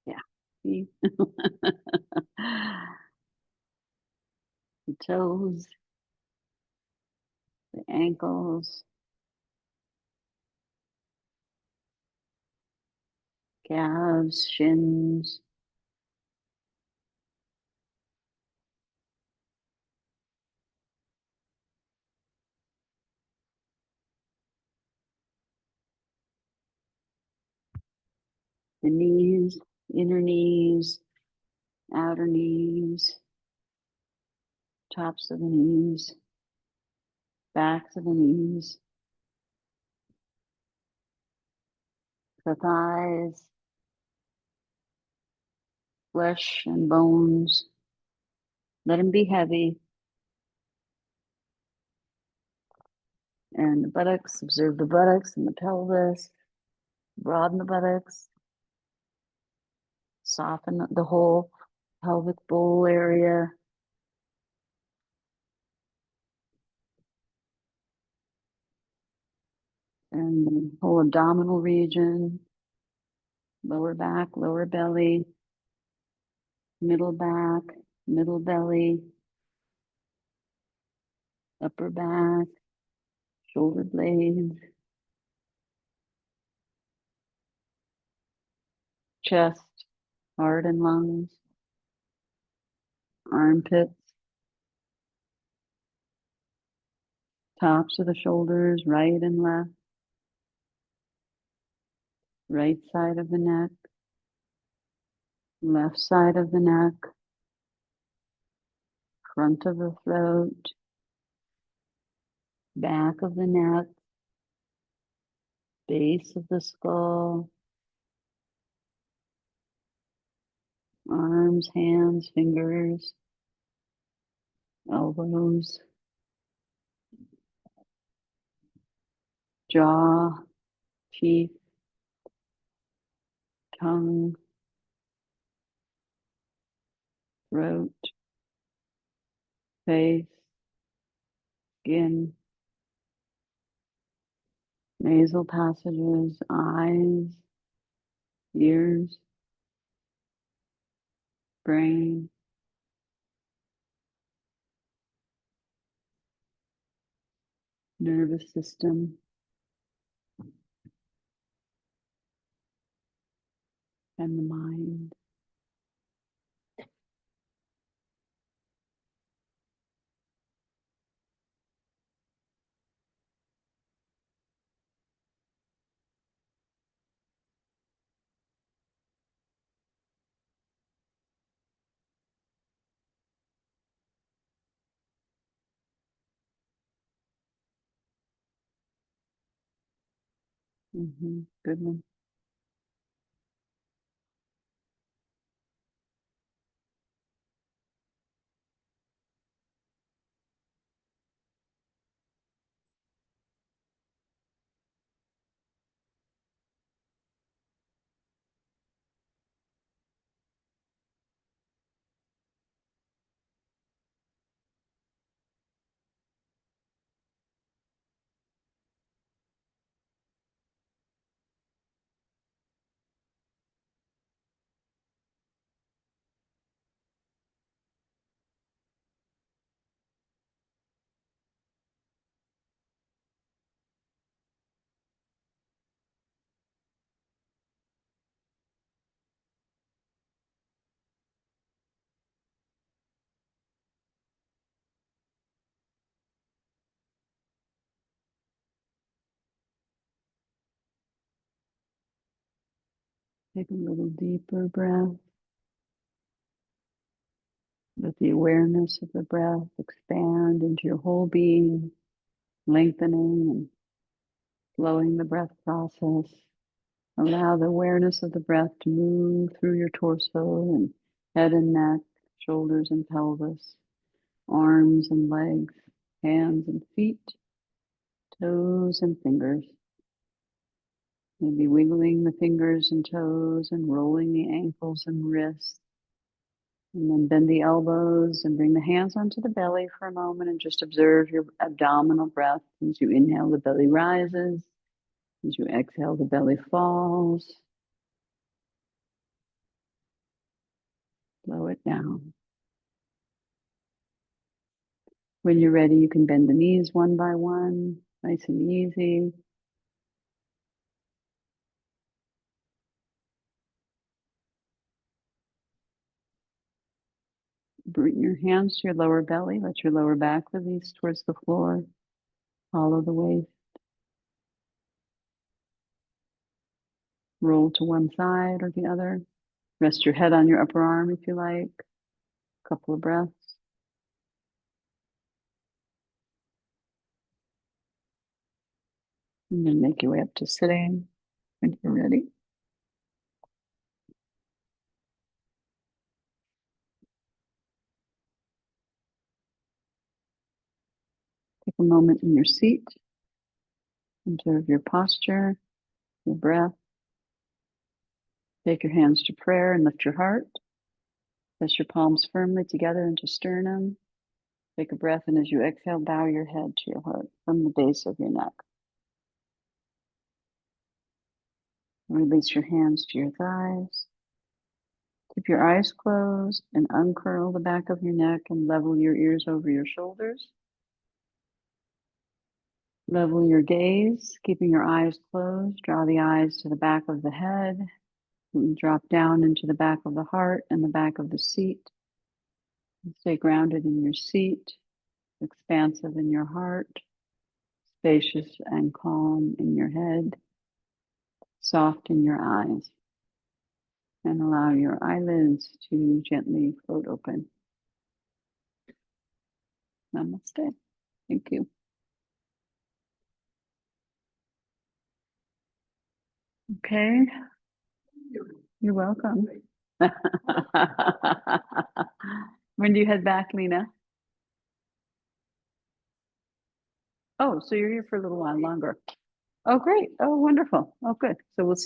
Yeah. See? The toes, the ankles, calves, shins. The knees, inner knees, outer knees, tops of the knees, backs of the knees, the thighs, flesh and bones. Let them be heavy. And the buttocks, observe the buttocks and the pelvis. Broaden the buttocks. Soften the whole pelvic bowl area. And the whole abdominal region. Lower back, lower belly. Middle back, middle belly. Upper back. Shoulder blades. Chest, heart and lungs. Armpits. Tops of the shoulders, right and left. Right side of the neck. Left side of the neck. Front of the throat. Back of the neck. Base of the skull. Arms, hands, fingers. Elbows. Jaw. Teeth. Tongue. Throat. Face. Skin. Nasal passages. Eyes. Ears. Brain. Nervous system. And the mind. Good one. Take a little deeper breath. Let the awareness of the breath expand into your whole being, lengthening and slowing the breath process. Allow the awareness of the breath to move through your torso and head and neck, shoulders and pelvis, arms and legs, hands and feet, toes and fingers. Maybe wiggling the fingers and toes and rolling the ankles and wrists. And then bend the elbows and bring the hands onto the belly for a moment and just observe your abdominal breath. As you inhale, the belly rises. As you exhale, the belly falls. Slow it down. When you're ready, you can bend the knees one by one, nice and easy. Bring your hands to your lower belly. Let your lower back release towards the floor. Follow the waist. Roll to one side or the other. Rest your head on your upper arm if you like. A couple of breaths. And then make your way up to sitting when you're ready. Take a moment in your seat. Observe your posture, your breath. Take your hands to prayer and lift your heart. Press your palms firmly together into sternum. Take a breath, and as you exhale, bow your head to your heart from the base of your neck. Release your hands to your thighs. Keep your eyes closed and uncurl the back of your neck and level your ears over your shoulders. Level your gaze, keeping your eyes closed. Draw the eyes to the back of the head. And drop down into the back of the heart and the back of the seat. Stay grounded in your seat, expansive in your heart. spacious and calm in your head, soft in your eyes, and allow your eyelids to gently float open. Namaste. Thank you. Okay, you're welcome. When do you head back, Lena? Oh, so you're here for a little while longer. Oh, great. Oh, wonderful. Oh, good. So we'll